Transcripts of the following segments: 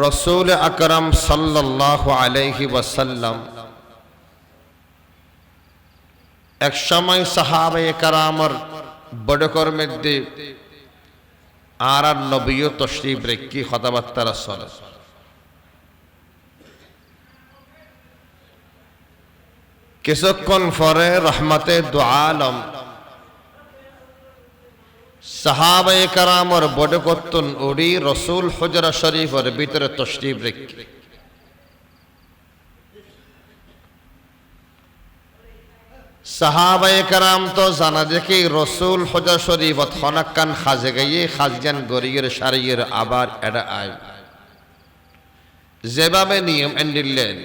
রসুল আকরাম সাল্লাল্লাহু আলাইহি ওয়াসাল্লাম এক সময় সাহাবায়ে কেরামের বড়কর মধ্যে আর নবীও তশরিফ রেখে কথাবার্তা চলে। কিছুক্ষণ পরে রহমতে দু আলম সাহাবায়ে কেরামের বড়কর্তন উড়ি রসুল হুজরা শরীফের ভিতরে তশরিফ রেখে সাহাবায়ে কেরাম তো জানা দেখি রসুল হুজরা শরীফত হনাক্কান খাজে গিয়ে খাজগান গরিয়ের সারিয়ের আবার এডা আয় যেভাবে নিয়ম এন্ডিলেন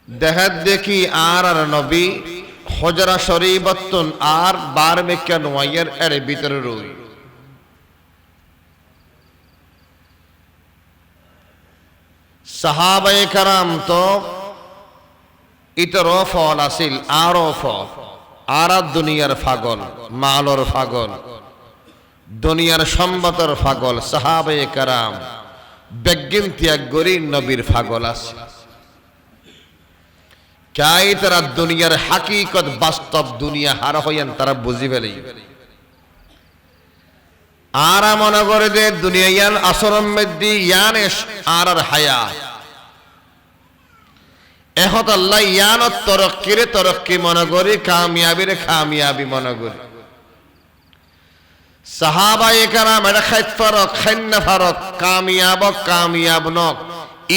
দেখাত দেখি আর নবী হুজরা শরীফতন আর বার মেক্কা নোয়াইয়ের এর ভিতরে রই সাহাবায়ে কেরাম তো ইতর ফল আসিল আরো ফল আর দুনিয়ার ফাগল মালর ফাগল দুনিয়ার সম্পদের ফাগল সাহাবায়ে কেরাম বেগিন ত্যাগ করি নবীর ফাগল আছে কাই তারা দুনিয়ার হাকিকত বাস্তব দুনিয়া হার হইয়ান তারা বুঝি ফেলে আর মনে করে যে দুনিয়া ইয়ান আসরম মধ্যে ইয়ান আর হায়া এখন আল্লাহ ইয়ানত তরক্কিরে তরক্কি মনে করি কামিয়াবির কামিয়াবি মনে করি সাহাবায়ে কেরাম এটা খাইত ফারক খাইন ফারক কামিয়াব কামিয়াব নক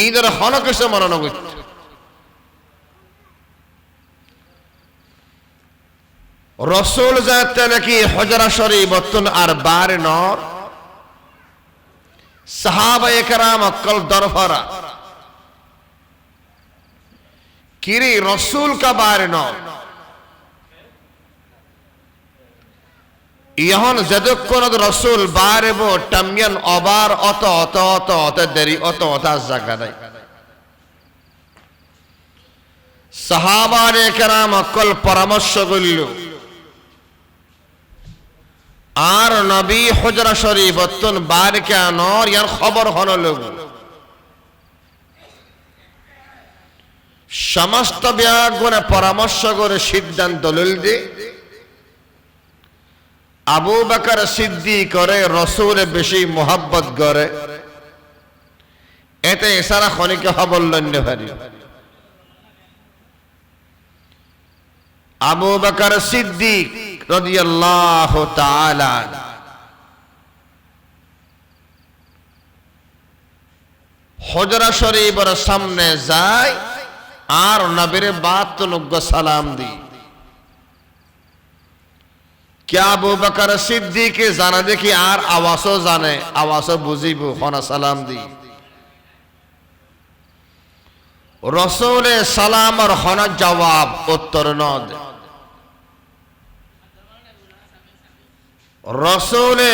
ঈদের হন কিছু মনে নগর রসুল যাতে নাকি হুজরা শরীফতন আর বার নর সাহাবায়ে কেরাম অকল দরফরা কিরি রসুল কা বার নর ইহন যতক্ষণ রসুল বারেব টামিয়ান অবার অত অত অত অত দেরি অত অত জায়গা নাই সাহাবায়ে কেরাম অকল পরামর্শ করল আর নবী হুজরা শরীফতন বার কেন ইয়ার খবর হন লোক সমস্ত বিয়াগুনে পরামর্শ করে সিদ্ধান্ত লইল যে আবু বকর সিদ্দিক করে রসুল বেশি মোহাব্বত করে এতে সারা খনিকে খবর লইতে পারি আবু বকর সিদ্দিক রাদিয়াল্লাহু তাআলা হুজরা শরীফের সামনে যায় আর নবীর বাতনুগ সালাম দি কে আবু বকর সিদ্দিক জানা দেখি আর আওয়াজও জানে আওয়াজও বুঝিব হনা সালাম দি রসুলে সালামর হনা জবাব উত্তর ন দে রসুলে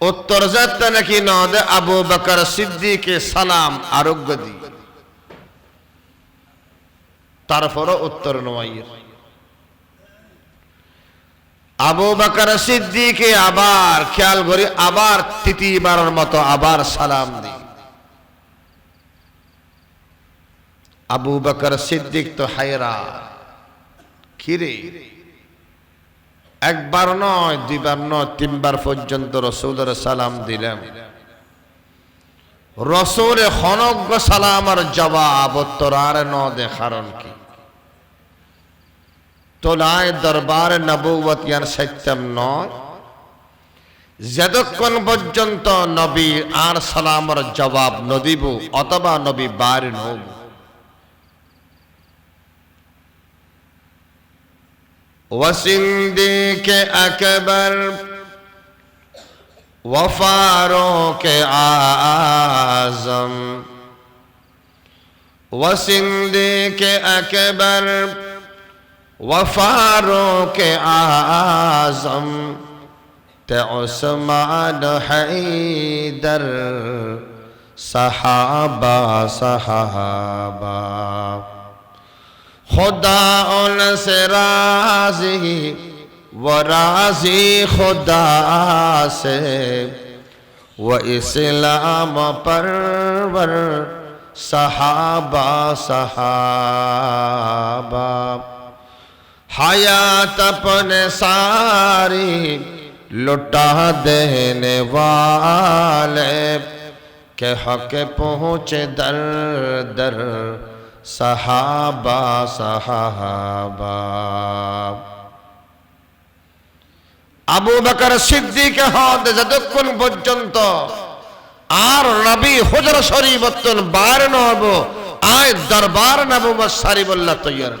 উত্তর যাতে নাকি ন দে আবু বকর সিদ্দিক সালাম আরোগ্য দি তারপরও উত্তর নয় আবু বকর সিদ্দিক আবার খেয়াল করি আবার তৃতীয়বারের মতো আবার সালাম দি আবু বকর সিদ্দিক তো হায়রা কিরে একবার নয় দুইবার নয় তিনবার পর্যন্ত রসুলের সালাম দিলাম রসুল হনজ্ঞ সালামের জবাব উত্তর আর ন দে কারণ কি তোলায় দরবার নবুয়ত ইয়ার সত্যম নয় যতক্ষণ পর্যন্ত নবী আর সালামের জবাব নদিব অথবা নবী বার নব وصديق أكبر وفاروق أعظم وصديق أكبر وفاروق أعظم عثمان حيدر صحابة खुदा उनसे राजी वो राजी खुदा से वो इस्लाम परवर सहाबा सहाबा हयात अपने सारी लुटा देने वाले के हक पहुँचे दर दर सहाबा सहाबा আবু বকর সিদ্দিক হদ যতক্ষণ পর্যন্ত আর নবী হুজরা শরীফতন বার নব আয় দরবার নবুয়ত শরীফুল্লাহ তৈয়ার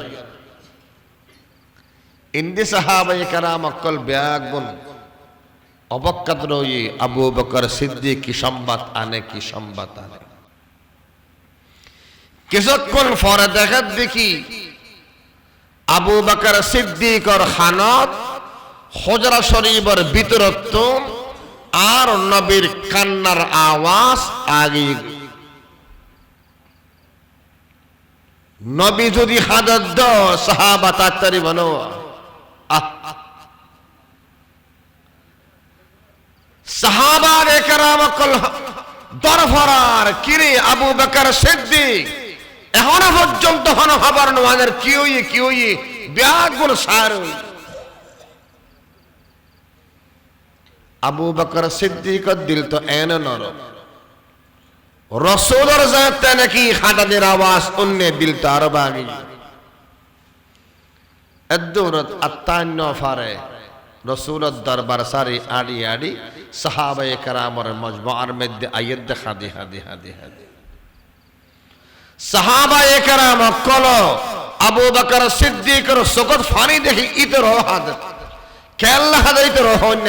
ইন্দি সাহাবায়ে কেরাম অকল ব্যাগুন অবক্কাত রই আবু বকর সিদ্দিক কি সংবাদ আনে কি সংবাদ আনে কিছুক্ষণ পরে দেখা দেখি আবু বকর সিদ্দিকর খানত হুজরা শরীফের ভিতরত আর নবীর কান্নার আওয়াজ আগে নবী যদি হাদত দাও সাহাবা তাড়াতাড়ি বলো সাহাবায়ে কেরাম কল দরফরার কিরে আবু বকর সিদ্দিক এখনো পর্যন্ত খবর নওয়াজের কি হই ব্যাগুন সার আবু বকর সিদ্দিকর দিল তো এন নরম রাসূলের জাতে নাকি হাদাদের আওয়াজ অন্য দিল তো আরো বাগি আদরত আতান্ন ফারে রাসূলের দরবার সারি আড়ি আড়ি সাহাবায়ে কেরামের মজমুআর মধ্যে আয়াত দেখা দি সাহাবায়ে কেরাম কল আবু বকর সিদ্দিকর চোখত পানি দেখি ইতর হাদত কেল্লা হাদাইতে রহন্য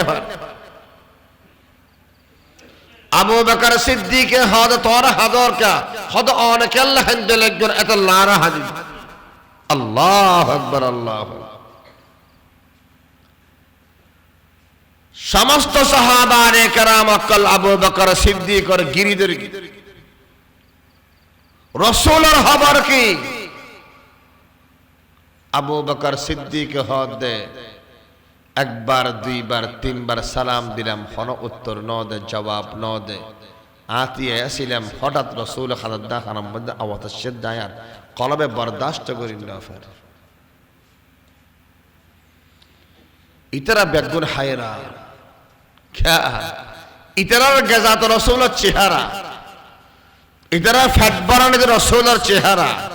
আবু বকর সিদ্দিক হদ তোর হাদর কা হদ অন কেল্লা হন্দে লাগর এত লারা হাজি আল্লাহু আকবার আল্লাহু সমস্ত সাহাবায়ে কেরাম কল আবু বকর সিদ্দিকর গিরিদের রাসূলের খবর কি আবু বকর সিদ্দিক হদ দে একবার দুইবার তিনবার সালাম দিলাম কোনো উত্তর ন দে জবাব ন দে আতিয়ে আসিলাম হঠাৎ রাসূল খালাদ্দা খানার মধ্যে আওয়াজ শিদ্দায়ার কলবে বরদাস্ত করিম না ফের ইতরা বেগুন হায়রা क्या इतरा गजात रसूल चेहरा इतरा फटबरान रसूल चेहरा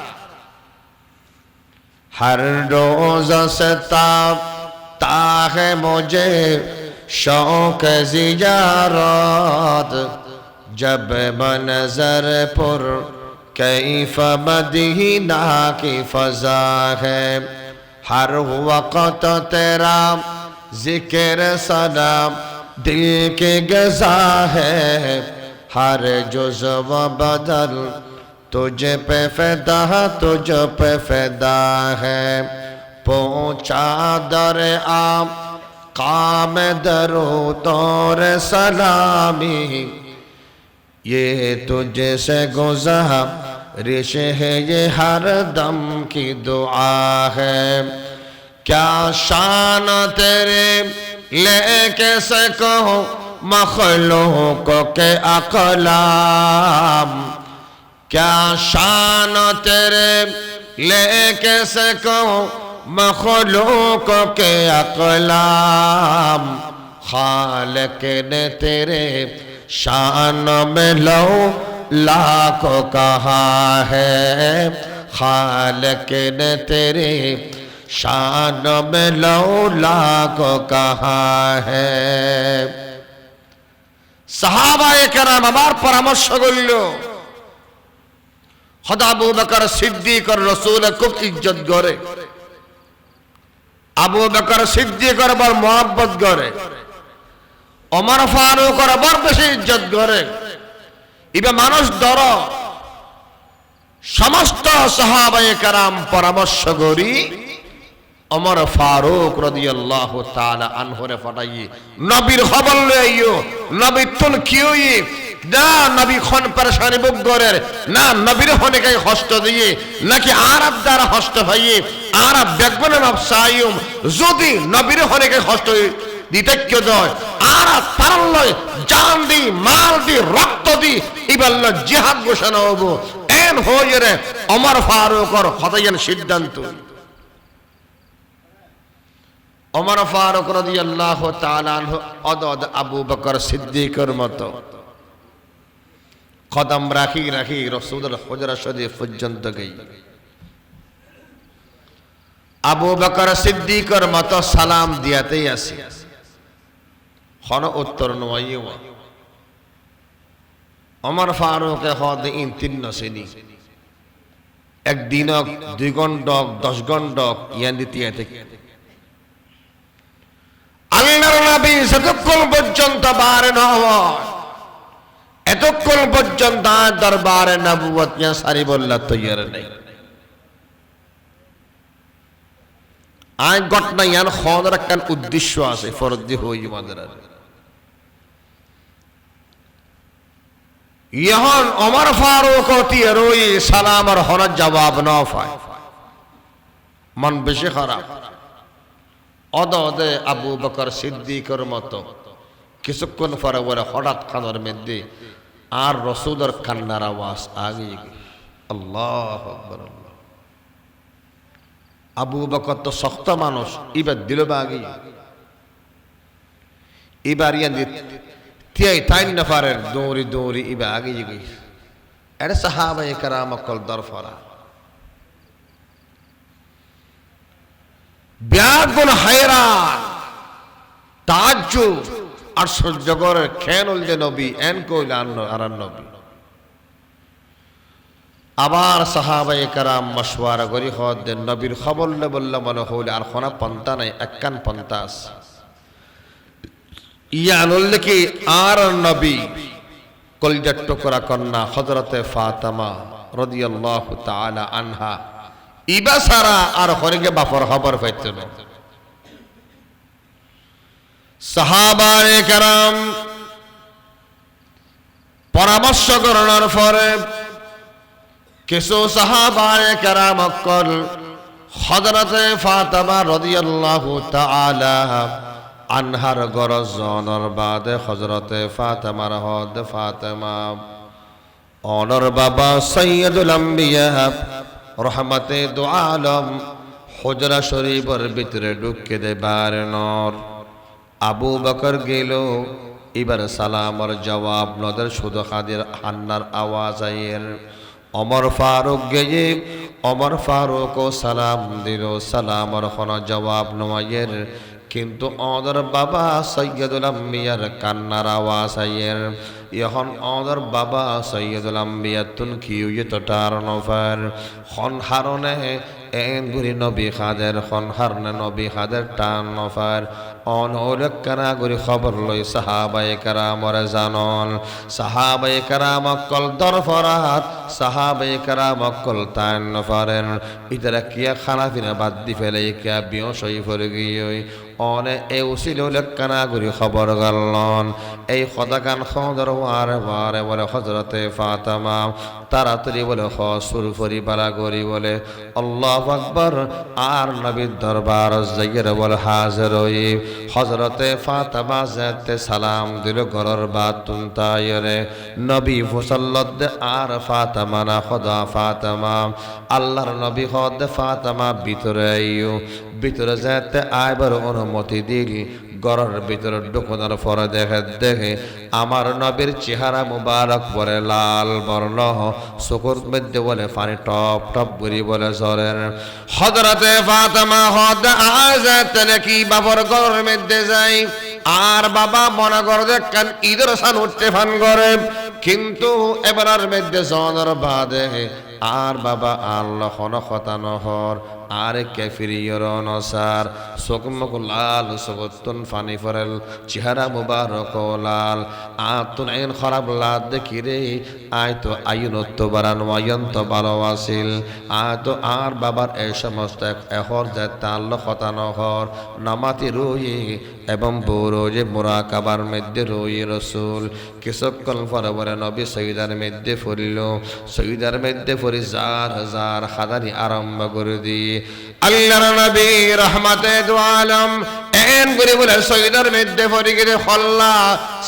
हर रोज से ताब है मुझे शौक ज़ियारत जब मनज़र पुर कैफ मदीना की फ़ज़ा है हर वक़्त तेरा ज़िक्र सलाम दिल के गज़ा है हर जुज़्व बदल तुझ पे फ़िदा है पहुँचा दर आम काम दरो तोर सलामी ये तुझसे गुज़ारिश है ये हर दम की दुआ है क्या शान तेरे लेके सको मखलूकों के अक़लाम क्या शान तेरे लेके सको मखलूकों के अक़लाम खालिक ने तेरे शान में लो लाखों कहा है खालिक ने तेरे शान में लौला को कहा है সাহাবায়ে কেরাম আবার পরামর্শ করল খোদা আবু বকর সিদ্দিক আর রাসূল খুব ইজ্জত করে আবু বকর সিদ্দিক আর বড় mohabbat করে ওমর ফারুক আর বড় বেশি ইজ্জত করে ইবে মানুষ দর সমস্ত সাহাবায়ে কেরাম পরামর্শ করি ওমর ফারুক রাদিয়াল্লাহু তাআলা আনহু রে ফাটাই নবীর খবর লইও নবী তুন কি হই না নবী খন পরেশানি বুক গরের না নবীর হনেকে কষ্ট দিয়ে নাকি আরব দ্বারা কষ্ট ভাইয়ে আরব বেগবন সাইম যদি নবীর হনেকে কষ্ট দিতে কেউ দয় আরব পারলয় জান দি মাল দি রক্ত দি ইবাল্লা জিহাদ ঘোষণা হবো এন হয়ে রে ওমর ফারুকর হতাইয়ান সিদ্ধান্ত ওমর ফারুক রাদিয়াল্লাহু তাআলা আনহু অদদ আবু বকর সিদ্দিকের মতো কদম রাখি রাখি রাসূলের হুজরা শরীফ পর্যন্ত গই আবু বকর সিদ্দিকের মতো সালাম দিয়াতেই আছে হন উত্তর নয় ওমর ফারুক হদ ইন তিন নসিনি একদিন 2 ঘন্টা 10 ঘন্টা ইয়ান দিতে আল্লাহর নবী যতক্ষণ পর্যন্ত বার না হয় এতক্ষণ পর্যন্ত দরবারে নবুয়ত নিয়ে সারি বললা তৈয়ার নেই আই ঘটনা ইয়ান খোদার একটা উদ্দেশ্য আছে ফরজি হই আমাদের ইহন ওমর ফারুক তিয়া রই সালামের হন জবাব না পায় মন বেশি খারাপ অদে আবু বকর সিদ্দিকের মতো কিছুক্ষণ পরে বলে হঠাৎ খানের মধ্যে আর রাসূলের কান্নার আওয়াজ আগে আল্লাহু আকবার আবু বকর তো শক্ত মানুষ এবার দিল বাগি এবার ইয়ান তিয়াই তাই নফারের দৌড়ি দৌড়ি এবার আগে গই এটা সাহাবায়ে কেরাম কল দরফরা ব্যাগুন হায়রান তাজ্জুব আর সহ্য করে খেনুল যে নবী এন কইল আর নবী আবার সাহাবায়ে কেরাম মশওয়ারা করি হদ নবীর খবর লে বললে মনে হইল আর কোন পন্থা নাই একখান পন্থা আছে ইয়ানুল কি আর নবী কলজার টুকরা কন্যা হযরতে ফাতেমা রাদিয়াল্লাহু তাআলা আনহা ইবা সারা আর হরিকে বাপর খবর পাইতো না সাহাবায়ে কেরাম পরামর্শ করার পরে কিছু সাহাবায়ে কেরাম অকল হযরতে ফাতেমা রাদিয়াল্লাহু তাআলা আনহার গরজনের বাদে হযরতে ফাতেমার হদ ফাতেমা অনর বাবা সাইয়্যিদুল আম্বিয়া রহমতে দু আলম হুজরা শরীফের ভিতরে ঢুকে দেবার নর আবু বকর গেল এবার সালামর জবাব নদের শুধু খাদির হান্নার আওয়াজ আয়ের ওমর ফারুক গিয়ে ওমর ফারুক সালাম দিল সালামর কোনো জবাব নয়ের কিন্তু ওদের বাবা সৈয়দুল আম্বিয়ার কান্নার আওয়াজ আয়ের এখন ওদের বাবা সৈয়দুল আম্বিয়া তুন কি তো টার নফার খন হারনে এগুরি নবী খাদের খন হারনে নবী খাদের টান নফার অনৌলক কানা গুরি খবর লই সাহাবায়ে কেরামর জানন সাহাবায়ে কেরাম অকল দরফরাত সাহাবায়ে কেরাম অকল টান নফারেন ইতারা কিয়া খানা পিনা বাদ দি ফেলে কিয়া বিয় সই ফরে গিয়ে অনে এ উসিল কানা গুরি খবর গালন এই খদাকান খদর ওয়ারে ওয়ারে বলে হযরতে ফাতেমা তাড়াতাড়ি বলে হসুর ফরি বালা গরি বলে আল্লাহু আকবার আর নবীর দরবার জায়গের বলে হাজির হই হযরতে ফাতেমা যেতে সালাম দিল ঘরের বাত তুনতায়রে নবী ফসল্লত আর ফাতেমা না খোদা ফাতেমা আল্লাহর নবী খোদ ফাতেমা ভিতরে আইও ভিতরে যেতে আইবার অনুমতি দিল ঘরের ভিতরে ঢুকনোর পরে দেখে আমার নবীর চেহারা মুবারক বলে লাল বর্ণ চকুর মধ্যে বলে পানি টপ টপ করে বলে ঝরেন হযরতে ফাতেমা হদ আজাত নাকি বাবার ঘরের মধ্যে যাই আর বাবা মনে করে দেখেন ঈদের সান উঠতে ফান করে কিন্তু এবারের মধ্যে জনের বাদে আর বাবা আল্লাহ কথা নহর আরে কাফিরিয়র নসার চোখমুখ লাল চোখতন ফানি ফরেল চেহারা মুবারক লাল আতুন আইন খারাপ লাদ দেখি রে আয় তো আয়ুনত বারান ওয়ায়ন্ত ভালো আছিল আয় তো আর বাবার এই সমস্ত এহর যে তাল্ল খতানহর নামাতি রুই এবং বড় যে মুরাকাবার মধ্যে রুই রসুল কিছুক্ষণ পরে পরে নবী সৈদার মধ্যে ফরিল সৈদার মধ্যে ফরি জার হাজার খাদানি আরম্ভ করে দিয়ে আল্লাহর নবী রহমতে দু আলম এন করে বলে সৈদার মধ্যে ফরি গিয়ে খল্লা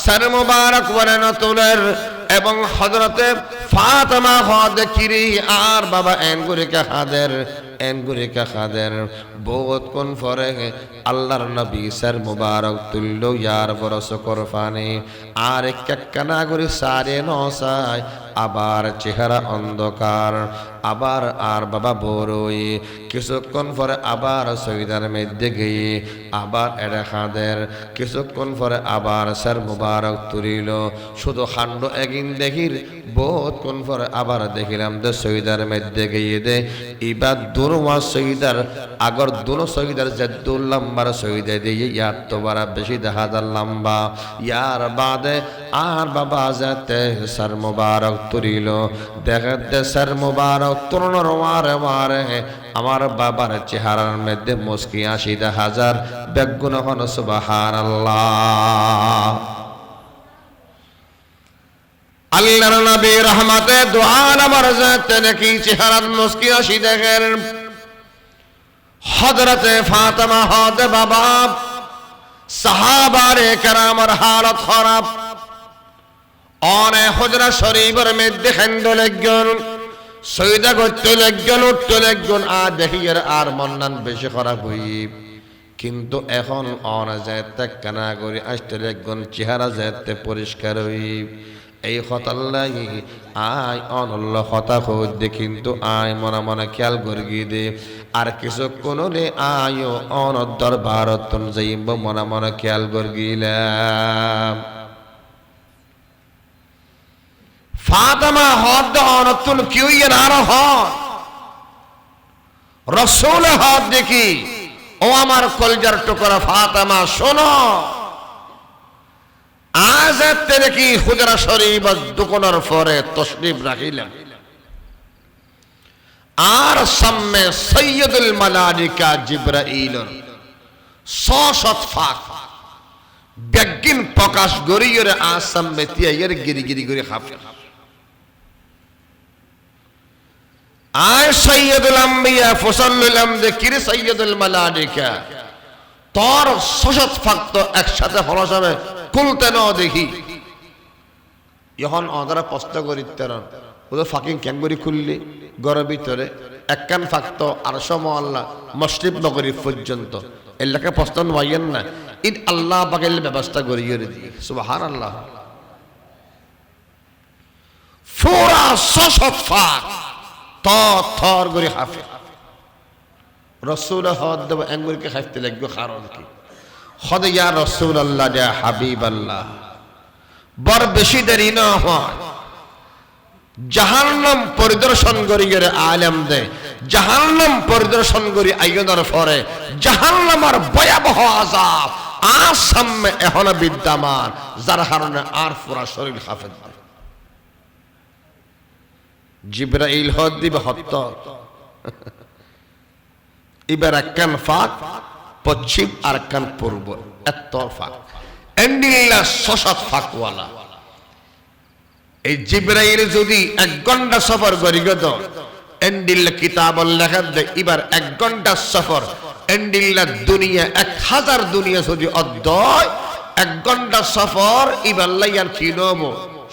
সর মুবারক বলে নতুলের এবং হযরতে ফাতেমা হদ কিরি আর বাবা এনগুরিকে খাদের বহুত কোন ফরে আল্লাহর নবী সর মুবারক তুল্লো ইয়ার বরস করফানি আর একখানা করে সাড়ে নসায় আবার চেহারা অন্ধকার আবার আর বাবা বড়ই কিছুক্ষণ পরে আবার সৈদার মধ্যে গিয়ে আবার এরা খাদের কিছুক্ষণ পরে আবার সর মুবারক তুলিল শুধু খান্ড একদিন দেখির বহুত কোন পরে আবার দেখিলাম যে সৈদার মধ্যে গিয়ে দে এবার দুরওয়া সৈদার আগর দুনো সৈদার যে দু লম্বার সৈদে দিয়ে ইয়ার তো বারা বেশি দেখা যার লম্বা ইয়ার বাদে আর বাবা যাতে সর মুবারক তুলিল দেখাতে সর মুবারক তুলনার মারে আমার বাবার চেহারার মধ্যে মুস্কি ৮০,০০০ বেগুন হন সুবহানাল্লাহ আল্লাহর নবী রহমতে দু আলম যাতে নাকি চেহারার মুস্কি ৮০ দেখেন হযরতে ফাতেমা হদ বাবা সাহাবারে কেরামের হালত খারাপ অনে হুজরা শরীফের মধ্যে খেন্দ লাগন সৈদা করতে লাগন উঠতে লাগন আর দেখিয়ে আর মন্নান বেশি খারাপ হই কিন্তু এখন অনে যাইতে কানা করে আসতে লাগন চেহারা যাইতে পরিষ্কার হই এই হতাল্লাই আয় অনল্য হতা হইতে কিন্তু আয় মনে মনে খেয়াল করি দে আর কিছু কোনো রে আয় অনদ্দর ভারত যাইব মনে মনে খেয়াল করিলাম ফাতেমা হদ অনতুল কিউ আর হদ রসুল হদ দেখি ও আমার কলজার টুকরা ফাতেমা শোনো আজ দেখি হুজরা শরীফ দোকানের পরে তশরিফ রাখিলাম আর সামনে সৈয়দুল মালাইকা জিবরাইল ৬০০ ফাক বেগিন প্রকাশ গরিয়রে আসামে তিয়াইয়ের গিরি করে হাফে আয় সৈয়দুল আম্বিয়া ফসলুল আমদে কিরে সৈয়দুল মালাইকা তোর ৬০০ ফাক তো একসাথে হলো যাবে খুলতে ন দেখি এখন ওনারা প্রশ্ন করিতেন ওদের ফাঁকিং ক্যাঙ্গুরি খুললি ঘরের ভিতরে একখান ফাঁকত আর সমল্লা মসলিম নগরী পর্যন্ত এলাকা প্রশ্ন নয়েন না ঈদ আল্লাহ পাকের ব্যবস্থা করিয়ে দিয়ে সুবহানাল্লাহ পুরা ৬০০ ফাঁক থর করে হাফে রসুল হদ দেব অ্যাঙ্গুরিকে হাফতে লাগবে কারণ কি খোদা ইয়া রাসূলুল্লাহ ইয়া হাবিবাল্লাহ বড় বেশি দেরি না হয় জাহান্নাম পরিদর্শন করিয়ে আলেম দে জাহান্নাম পরিদর্শন করি আইয়নার পরে জাহান্নামের ভয়াবহ আযাব আর সামনে এখন বিদ্যমান যার কারণে আর পুরা শরীর হাফেজ জিবরাইল হদ দিবে হত্ত এবার একখান ফাঁক পশ্চিম আর কান পূর্ব এত ফাঁক এন্ডিল্লা ৬০০ ফাঁকওয়ালা এই জিবরাইল যদি ১ ঘন্টা সফর করি গত এন্ডিল্লা কিতাব লেখা দেয় এবার ১ ঘন্টা সফর এন্ডিল্লা দুনিয়া ১০০০ দুনিয়া যদি অধ্যায় ১ ঘন্টা সফর এবার লাইয়ার কি নব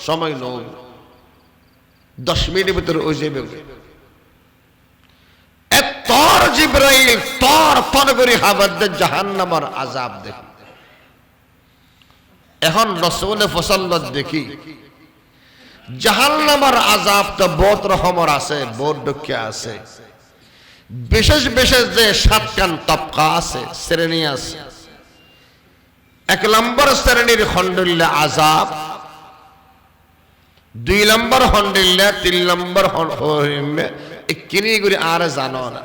সময় নব ১০ মিনিটের ভিতরে ওই যাবে তোর জিবরাইল তোর করে হাবাদ জাহান্নামের আযাব দেখি এখন রাসূল ফসল্লত দেখি জাহান্নামের আযাব তো বহুত রকমের আছে বহুত দুঃখ আছে বিশেষ বিশেষ যে ৭খান তবকা আছে শ্রেণী আছে ১ নম্বর শ্রেণীর খণ্ডুল্লাহ আযাব ২ নম্বর খণ্ডুল্লাহ ৩ নম্বর কিনি করে আর জানো না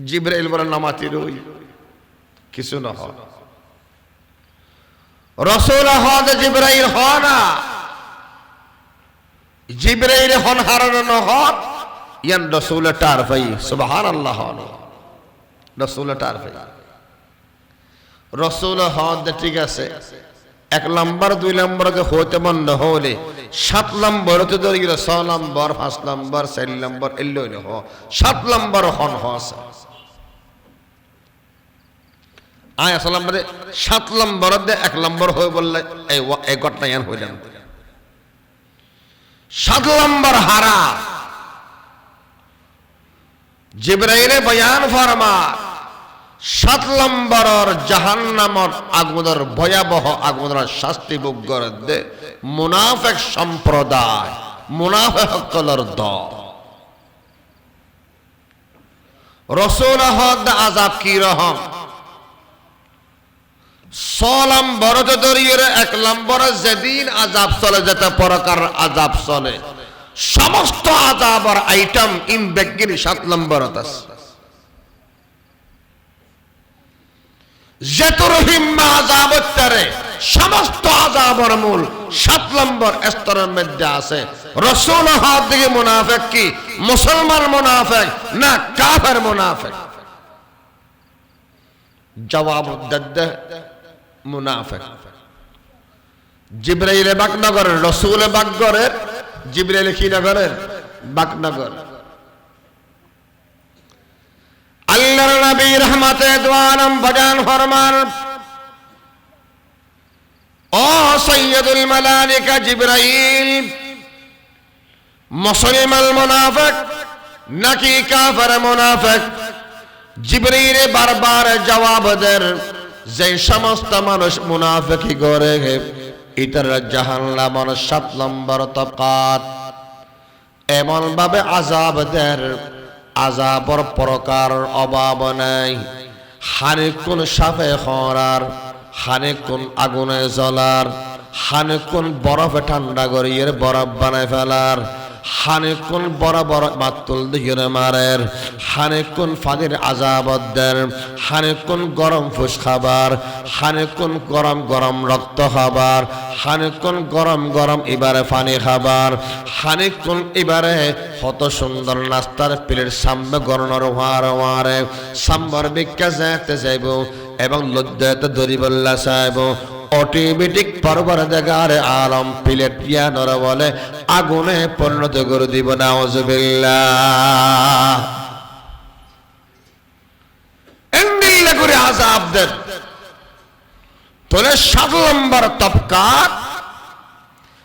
জিবরাইল বলে নামাতি রই কিছু না হয়, রসুল হদ জিবরাইল হ না, জিবরাইল হন হারানো হদ ইয়ান রসুল টার ভাই সুবহানাল্লাহ হন রসুল টার ভাই রসুল হদ ঠিক আছে। 1 নম্বর 2 নম্বর হতে বন্ধ হলে 7 নম্বর তো ধরে গেল 6 নম্বর 5 নম্বর 4 নম্বর এলো হ 7 নম্বর হন হস আয় আসলাম মানে 7 নম্বর দে 1 নম্বর হয়ে বললে এই ঘটনা ইয়ান হইলাম 7 নম্বর হারা জিবরাইলে বয়ান ফরমা 7 নম্বরের জাহান্নামের আগুনের ভয়াবহ আগুনের শাস্তি ভোগ করে দে মুনাফিক সম্প্রদায় মুনাফিকদের দল। রাসূল হদ আযাব কি রকম 6 নম্বর ধরিয়ে 1 নম্বরে যেদিন আযাব চলে যেতে প্রকার আযাব চলে সমস্ত আযাবের আইটেম ইন বেগিন 7 নম্বরত আছে। যেতরহিম্মা আযাবত্তরে সমস্ত আযাবের মূল 7 নম্বর স্তরের মধ্যে আছে। রাসূল হদ দিকে মুনাফিক কি মুসলমান মুনাফিক না কাফের মুনাফিক? জবাব দদ্দে মুনাফিক। জিবরাইল বাকনগর রাসূল বাকনগরের জিবরাইল কি নগরের বাকনগর। আল্লাহর নবী রহমতে দু আলম বয়ান ফরমান ও সাইয়্যিদুল মালায়েকা জিবরাইল মুসলমান মুনাফিক নাকি কাফের মুনাফিক? জিবরাইল বারবার জবাব দেন যে সমস্ত মানুষ মুনাফিকি করে ইতার জাহান্নামের 7 নম্বর তবকাত এমন ভাবে আযাব দেন আযাবর প্রকার অভাব নাই। হানে কোন সাপে খরার হানে কোন আগুনে জ্বলার হানে কোন বরফে ঠান্ডা করিয়ে বরফ বানায় ফেলার হানে কোন বড় বড় মাতুল দিয়ে মারের হানে কোন ফাদের আযাব দেন হানে কোন গরম ফুস খাবার হানে কোন গরম গরম রক্ত খাবার হানে কোন গরম গরম এবারে পানি খাবার হানে কোন এবারে কত সুন্দর নাস্তার প্লেট সামনে গরনার ওয়ারে সাম্বার বিক্কা যেতে যাইব এবং লজ্জাতে দরিবল্লা চাইব অটোমেটিক পরবর্তীকার আলম প্লেট ইয়ানর বলে আগুনে পরিণত করে দিব নাউজুবিল্লাহ। এন্ডিল্লা করে আযাব দেন তোলে 7 নম্বর তবকাত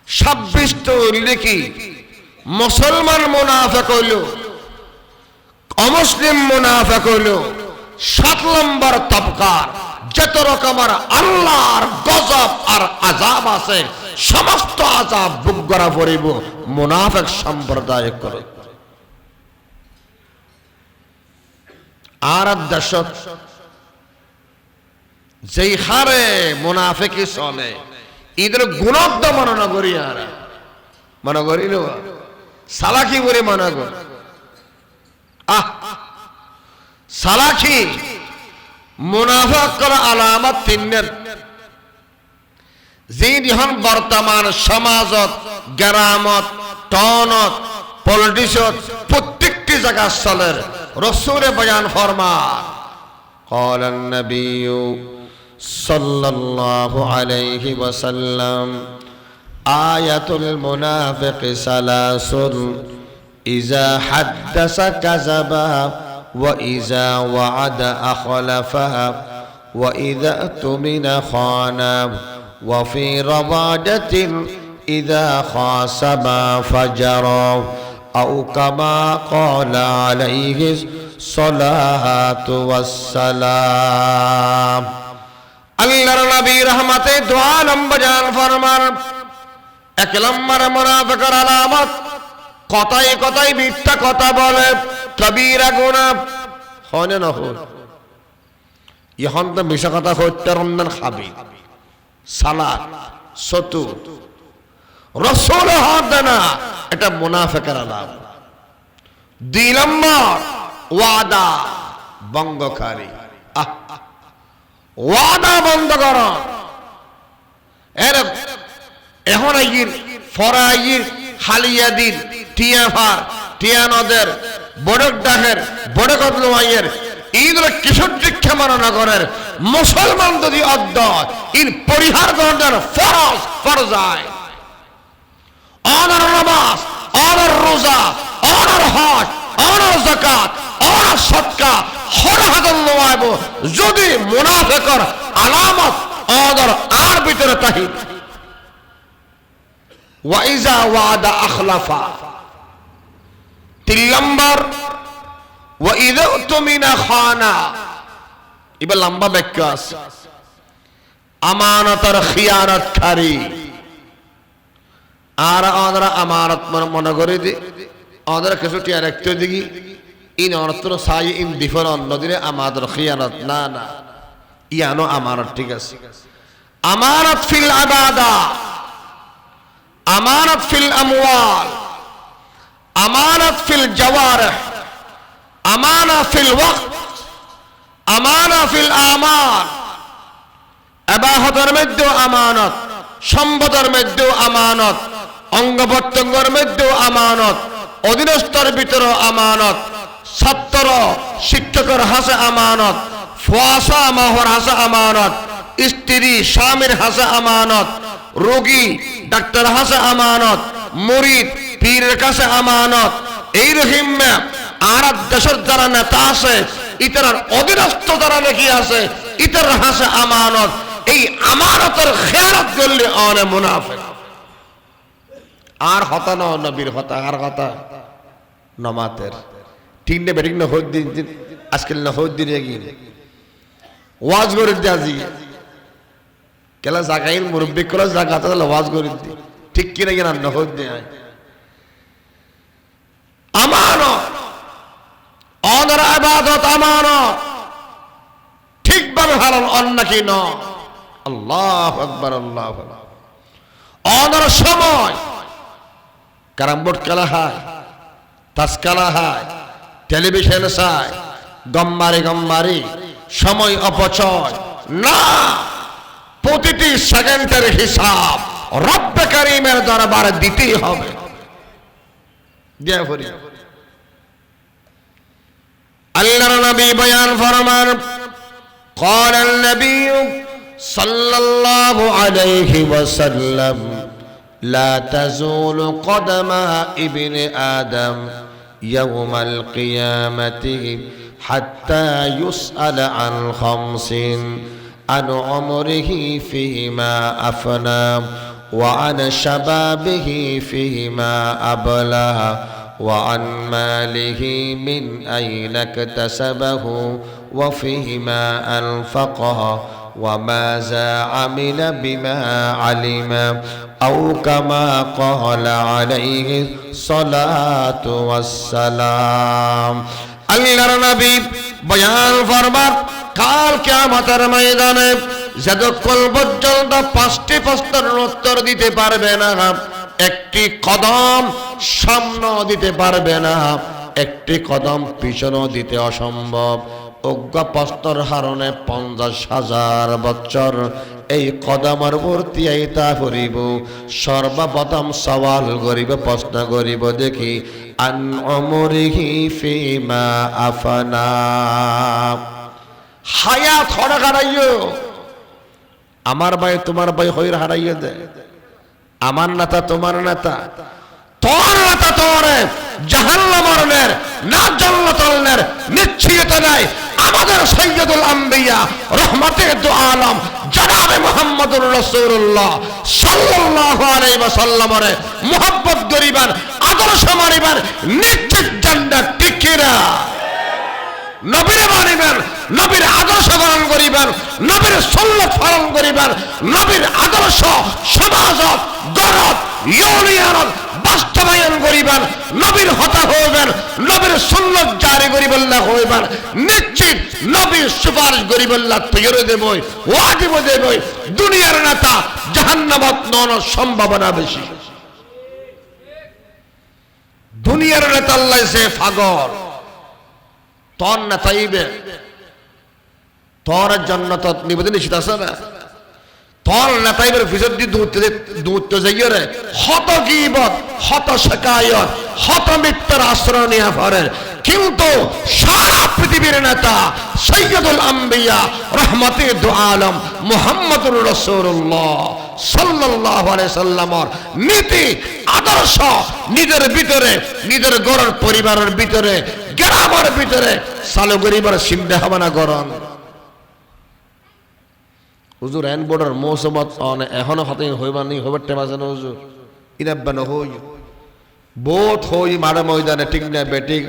26 তো লিখি মুসলমান মুনাফিক হইল অমুসলিম মুনাফিক হইল 7 নম্বর তবকার যত রকমের আল্লাহর গজব আর আযাব আছে সমস্ত আযাব ভোগ করা পড়িব মুনাফিক সম্প্রদায় করে। আর দশক যেই হারে মুনাফিকি চলে ইদের গুণত মনে করি আর মনে করিল সালাকি করে মনে কর সালাকি মুনাফিকের আলামত 3 যিখন বর্তমান সমাজত গ্রামত টাউনত পলিটিক্সত প্রত্যেকটি জায়গা চলে রাসূলে বয়ান ফরমান قال النبي صلى الله عليه وسلم آية المنافق 3 إذا حدث كذب وإذا وعد أخلف وإذا اؤتمن خان وفي رواية إذا خاصم فجر أو كما قال عليه الصلاة والسلام। আল্লাহর নবী রহমতে দু আলম বয়ান ফরমান 1 নম্বর মুনাফিকের আলামত কথায় কথায় মিথ্যা কথা বলে কবিরা গুনাহ হয় না হয় এখন তো মিশা কথা হইতে রমজান খাবি সালাত সতু রাসূল হদ না এটা মুনাফিকের আলামত। 2 নম্বর ওয়াদা বঙ্গকারী। ওয়াদা বন্ধ কর। এখন আইর ফরাইর হালিয়াদির টিয়াফার টিয়ানদের বড়ক ডাহের বড়ক মাইয়ের ঈদের কিশোর দীক্ষা মাননগরের মুসলমান যদি অদ্দ ইন পরিহার করার ফরজ ফরজায় অনার নামাজ অনার রোজা অনার হজ অনার যাকাত অনার সদকা হরহাদল নওয়াব যদি মুনাফিকর আলামত অনার আর ভিতরে তাহি ওয়াইজা ওয়াদা আখলাফা। 3 নম্বর ওয়াইদা তুমিনা খানা। এবার লম্বা ব্যাখ্যা আছে। আমানতের খিয়ানতকারী আর ওনারা আমানত মনে করে দি ওনারা কিছু টিয়া রাখতে দিগি ইন অনত্র সাই ইন দিফর অন্যদিনে আমাদের খিয়ানত না না ইয়ানো আমানত ঠিক আছে। আমানত ফিল ইবাদা, আমানত ফিল আমওয়াল, আমানত ফিল জাওয়ারিহ, আমানা ফিল ওয়াক্ত, আমানা ফিল আমাল। ইবাদতের মধ্যেও আমানত, সম্পদের মধ্যেও আমানত, অঙ্গ প্রত্যঙ্গের মধ্যেও আমানত, অধীনস্থর ভিতরেও আমানত, ছাত্র শিক্ষকের হাসে আমানত, ফুয়াশা মাহর হাসে আমানত, স্ত্রী স্বামীর হাসে আমানত, রোগী ডাক্তার হাসে আমানত, মুরিদ পীরের কাছে আমানত। এই রহিমে আর দেশের যারা নেতা আছে ইতার অধীনস্থ যারা নাকি আছে ইতার হাসে আমানত। এই আমানতের খেয়ানত করলে অনেক মুনাফিক আর হতা ন নবীর হতা আর হতা নমাতের ঠিক নে বেঠিক না হদ দিন আজকাল না হদ দিন এগিয়ে ওয়াজ করে দি আজি কেলা জাগাইল মুরব্বি করা জায়গা তাহলে ওয়াজ করে দি ঠিক কিনা কিনা না হদ দি আমানত অনর ইবাদত আমানত ঠিকভাবে হালাল অন্য কি ন। আল্লাহু আকবার আল্লাহু আকবার। অনর সময় ক্যারাম বোর্ড খেলা হয়, তাস খেলা হয়, টেলিভিশন চায়, গম্মারি সময় অপচয় না। প্রতিটি সেকেন্ডের হিসাব রব্বে কারীমের দরবারে দিতেই হবে। দিয়া করি আল্লাহর নবী বয়ান ফরমান قال النبي صلى الله عليه وسلم لا تزول قدم ابن آدم يوم القيامة حتى يسأل عن 5 عن عمره فيما أفنى وعن شبابه فيما أبلى وعن ماله من أين اكتسبه وفيما أنفقه وماذا عمل بما علم أو كما قال عليه الصلاة والسلام। আল্লাহর নবী বয়ান ফরমান কাল কিয়ামতের ময়দানে যতক্ষণ পর্যন্ত 5টি প্রশ্নের উত্তর দিতে পারবে না, একটি কদম সামনে দিতে পারবে না, একটি কদম পিছনে দিতে অসম্ভব। অজ্ঞ প্রশ্নের হারণে 50,000 বছর এই কদমের ভর্তি আইতা করিব। সর্বপ্রথম সওয়াল করিব, প্রশ্ন করিব দেখি আন উমরিহি ফিমা আফনা। হায়াত হড়া হারাইও, আমার ভাই তোমার ভাই হইর হারাইয়ে দেয়। আমার নেতা তোমার নেতা, তোর নেতা তোর জাহান্নামের না জান্নাতের নিশ্চিত নাই। আমাদের সৈয়দুল আম্বিয়া রহমতে দু আলম জনাবে মুহাম্মদুর রাসূলুল্লাহ সাল্লাল্লাহু আলাইহি ওয়াসাল্লামের মুহাব্বত করিবার, আদর্শ মানিবার, নিশ্চিত জান্নাত টিকিরা। নবীর মানিবেন, নবীর আদর্শ পালন করিবেন, নবীর সুন্নাত পালন করিবেন, নবীর আদর্শ সমাজত গণত ইউনিয়নত বাস্তবায়ন করিবেন, নবীর হতা হইবেন, নবীর সুন্নাত জারি করিবেন না হইবেন, নিশ্চিত নবীর সুপারিশ করিবেন না তৈরি দেবই ওয়াজিব দেবই। দুনিয়ার নেতা জাহান্নামত নওয়ার সম্ভাবনা বেশি। দুনিয়ার নেতা আল্লাহ সে পাগল, তর না তাইবে তোর জান্নাত নিবেদন নিশ্চিত আছে না তোর না তাইবের ভিতর দিয়ে দূত যাইয়ে রে হত গীবত হত শিকায়ত হত মিথ্যার আশ্রয় নিয়ে পড়েন কিন্তু সারা পৃথিবীর নেতা সৈয়দুল আম্বিয়া রহমতে দু আলম মুহাম্মদুর রাসূলুল্লাহ সাল্লাল্লাহু আলাইহি সাল্লামের নীতি আদর্শ নিজের ভিতরে নিজের ঘরের পরিবারের ভিতরে গ্রামের ভিতরে চালু করিবার চিন্তা ভাবনা করেন হুজুর এন বর্ডার মৌসুমত এখনো হাতে হইবানি হইবার টেম আছে না হুজুর ইনাব্বানো হই বোধ হই মারা ময়দানে ঠিক না বেটিক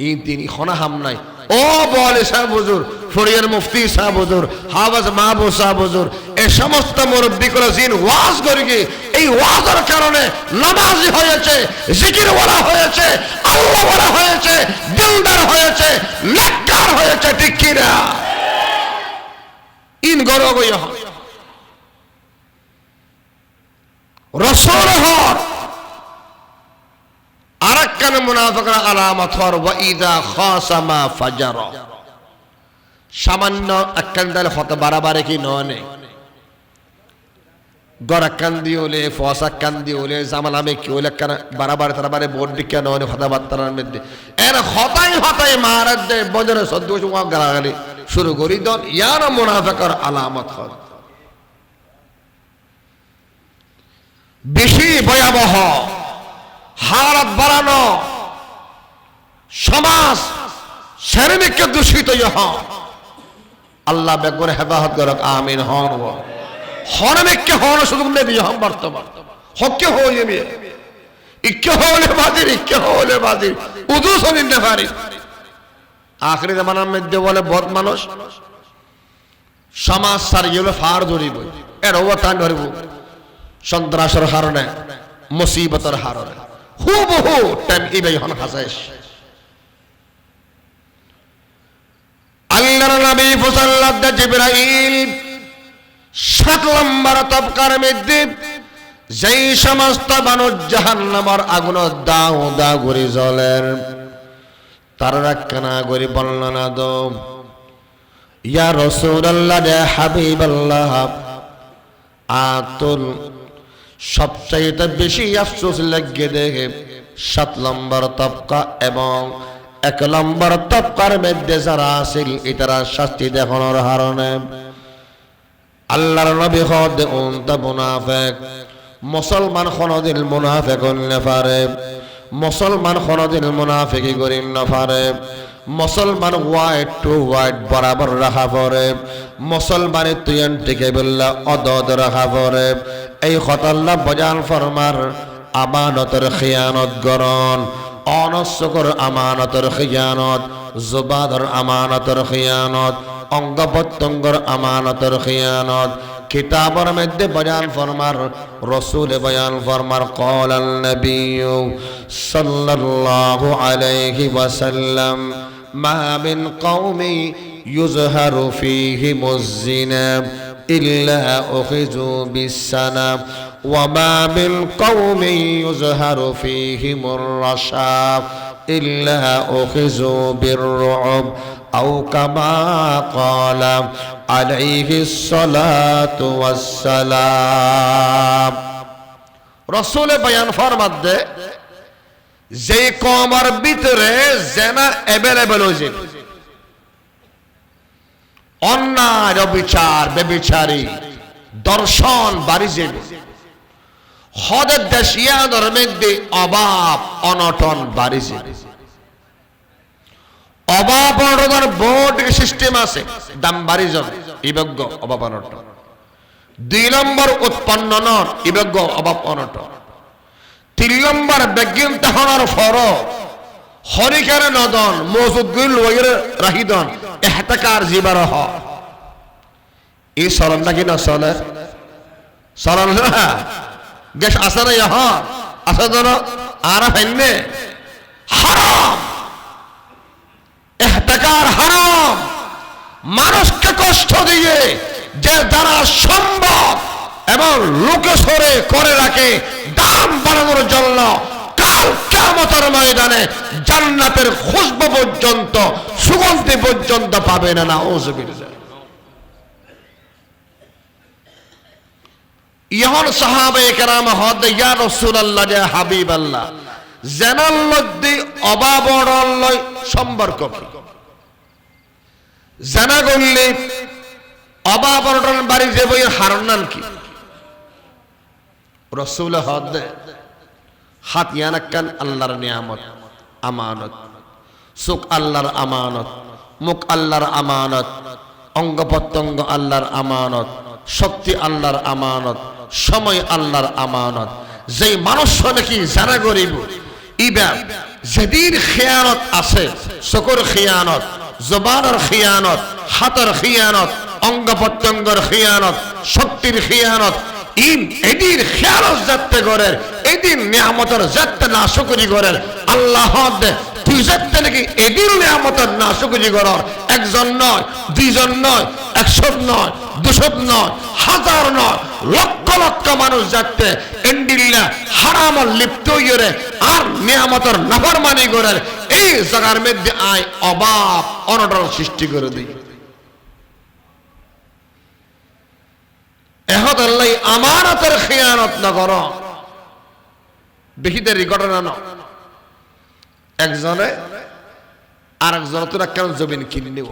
ইন তিন খনা হাম নাই ও বলে সাহেব হুজুর ফরিয়ার মুফতি সাহেব হুজুর হাফেজ মাহবুব সাহেব হুজুর এই সমস্ত মুরব্বি করে জিন ওয়াজ করে কি এই ওয়াজের কারণে নামাজি হয়েছে জিকির ওয়ালা হয়েছে আল্লাহ ওয়ালা হয়েছে দিলদার হয়েছে নেককার হয়েছে ঠিক কি না ইন গরব ইহ রাসূল হর আরাকান মুনাফিকরা আলামাত হর ওয়া ইযা খাসামা ফাজারা সামান্য আকান্দাল হত বারবারে কি ননে গরা কান্দি হলে ফসা কান্দি হলে জামালামে কি হলে কান বারবার তারবারে বোর্ড দিকে ননে হতা বাত্তার মধ্যে এর হতাই মারাত দে বজরে সদ্দু ওয়া গালাগালি শুরু করি দন ইয়ার মুনাফিকর আলামত হল বেশি ভয়াবহ হারাত বাড়ানো সমাজ শারীরিককে দূষিত ইহ আল্লাহ বেগরে হেদায়েত করক আমিন হন হরমেককে হন সুযোগ নেই ইহ বর্তমান হককে হই আমি ইক্কে হলে বাজির উদু সলিন না পারি আখরি জামানার মধ্যে বলে বদ মানুষ সমাজ সারিয়ে ফার ধরিব এর অবতান ধরিব সন্ত্রাসের হারণে মুসিবতের হারণে হুবহু টাইম ইবাই হন হাসাইস আল্লাহর নবী ফুসাল্লাত জিবরাইল 7 নম্বর তবকার মধ্যে যেই সমস্ত মানুষ জাহান্নামের আগুন দাও দাও করে জ্বলের তার রাখনা করে বর্ণনা দো ইয়া রাসূলুল্লাহ ইয়া হাবিবাল্লাহ আতুল সবচাইতে বেশি আফসোস লাগে দেখে 7 নম্বর তবকা এবং 1 নম্বর তবকার মধ্যে যারা আছিল এটারা শাস্তি দেখানোর কারণে আল্লাহর নবী খোদ উনতা মুনাফিক মুসলমান কোনদিন মুনাফিক হতে পারে মুসলমান কোনদিন মুনাফিকি করিন না পারে মুসলমান হোয়াইট টু হোয়াইট বরাবর রাখা পড়ে মুসলমানে তুইন টিকে বললা অদদ রাখা পড়ে এই খতাল্লাহ বজান ফরমার আমানতের খিয়ানত গরন অনস্যকর আমানতের খিয়ানত জুবাদর আমানতের খিয়ানত অঙ্গ প্রত্যঙ্গর আমানতের খিয়ানত কিতাবের মধ্যে বয়ান ফরমার রাসূল বয়ান ফরমার ক্বালান নবী সাল্লাল্লাহু আলাইহি ওয়াসাল্লাম মা মিন কওমি ইউযহারু ফীহিমুজ জিনা ইল্লা উখিযু বিসসানা ওয়া মা মিন কওমি ইউযহারু ফীহিমুর রাশাব ইল্লা উখিযু বিররুব আও কামা ক্বালা আলাইহিস সালাতু ওয়াস সালাম রাসূল বয়ান ফরমাতে যে কওমের ভিতরে জেনা अवेलेबल হইছে অন্যায় বিচার বেবিচারী দর্শন বাড়ি যাবে হদের দেশিয়াদের মধ্যে অভাব অনটন বাড়ি যাবে অভাব অনটন বোর্ড সিস্টেম আছে দাম বাড়ি যাবে ইবজ্ঞ অভাব অনটন 2 নম্বর উৎপন্ন নন ইবজ্ঞ অভাব অনটন 3 নম্বর বেগিন তাহনার ফর হরিকারে নদন মজুদগুল ওয়রে রাহিদন ইহতিকার জিবার হ এই সরল নাকি না সরল না গেশ আসরে ইহ আসদন আরা ফেলনে হারাম ইহতিকার হারাম মানুষকে কষ্ট দিয়ে যে দ্বারা সম্ভব এবং লোকে সরে করে রাখে দাম বাড়ানোর জন্য কার কাল কিয়ামতের ময়দানে জান্নাতের খুশবু পর্যন্ত, সুগন্ধি পর্যন্ত পাবে না। নাউযুবিল্লাহ। ইহন সাহাবায়ে কেরাম হদ ইয়া রাসূলুল্লাহ, ইয়া হাবিবাল্লাহ, জানাল মধ্যে অবাবরণ লয় সম্পর্ক কি? জানা করলে অবাবরণ বাড়ি যে বই হারান কি? রাসূল হদ হাত ইয়ানাকান আল্লাহর নিয়ামত, আমানত, সুখ আল্লাহর আমানত, মুখ আল্লাহর আমানত, অঙ্গ প্রত্যঙ্গ আল্লাহর আমানত, শক্তি আল্লাহর আমানত, সময় আল্লাহর আমানত। যেই মানুষ নাকি জানা গরিব, ইবা যেদিন খিয়ানত আছে, চকুর খিয়ানত, জবানের খিয়ানত, হাতের খিয়ানত, অঙ্গ প্রত্যঙ্গের খিয়ানত, শক্তির খিয়ানত, এদিন খেয়ালত যাতে করে, এদিন নিয়ামতের যাতে না শুকরি করে, আল্লাহ তুই যাতে নাকি এদিন নিয়ামতের না শুকরি করার একজন নয়, দুইজন নয়, 100 নয়, 200 নয়, হাজার নয়, লক্ষ লক্ষ মানুষ যাতে এন্ডিল্লা হারাম লিপ্ত হইরে আর নিয়ামতের নাফরমানি করে এই জায়গার মধ্যে আয় অভাব অনটন সৃষ্টি করে দিই। এহত আল্লাহ আমানতের খিয়ানত না করো। বেশিদের ঘটনা না, একজনে আরেকজন তোরা কেন জমিন কিনে নিব,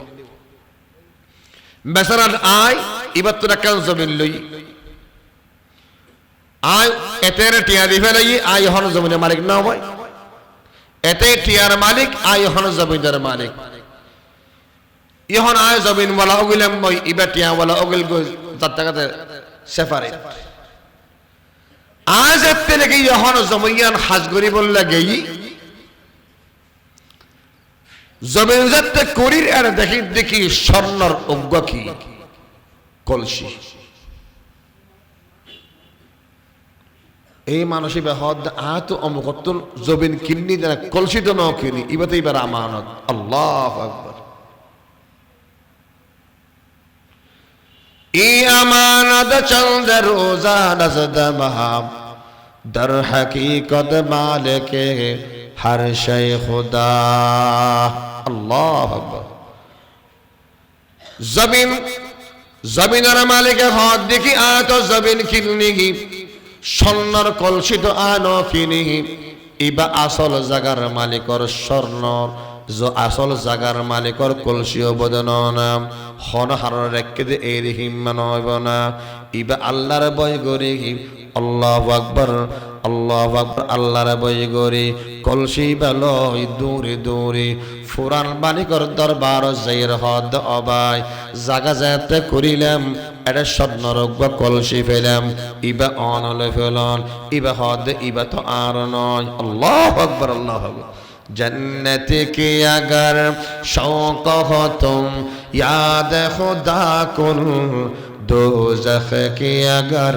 বেচারার আয় এবার তোরা কেন জমিন লই, আয় এতে টিয়া দি ফেলাই, আয় হন জমিনের মালিক না হয়, এতে টিয়ার মালিক, আয় হন জমিনের মালিক। ইহন আয় জমিন বলা ওগুলাম মই, ইবা টিয়া বলা ওগুল গো যার টাকাতে সেপারেট। আজ এতে নাকি ইহন জমিয়ান হাজগরি বললে গেই জমিন যাতে করির আর দেখি দেখি স্বর্ণর অজ্ঞ কি কলসি। এই মানুষ আত অমুক জমিন কিনি দেনা কলসি তো ন কিনি, ইবাতে এবার আমানত। আল্লাহু আকবার। ই আমানত চন্দ রোজা নজদমহাম در حقیقت مالک ہر شے خدا. اللہ اکبر. জমিনের মালিকের হাত দেখি আয় তো জমিন কিনি, স্বর্ণর কলসি তো আনো কিনি, ইবা আসল জাগার মালিকর স্বর্ণ, আসল জাগার মালিকর কলসিও বদন নাম হন হার রেখে দে এই হিম্মান হইব না। ইবা আল্লাহর বই গরি, আল্লাহু আকবার, আল্লাহু আকবার, আল্লাহর বই গরি কলসি বেলই দূরে দূরে ফুরান মালিকর দরবার যাইর হদ অবাই জাগা যাতে করিলাম এটা স্বর্ণরোগ্য কলসি ফেলাম, ইবা অনলে ফেলন, ইবা হদ ইবা তো আর নয়। আল্লাহু আকবার, আল্লাহু আকবার। जन्नत की अगर शौक हो तुम याद खुदा कुल, दोज़ख की अगर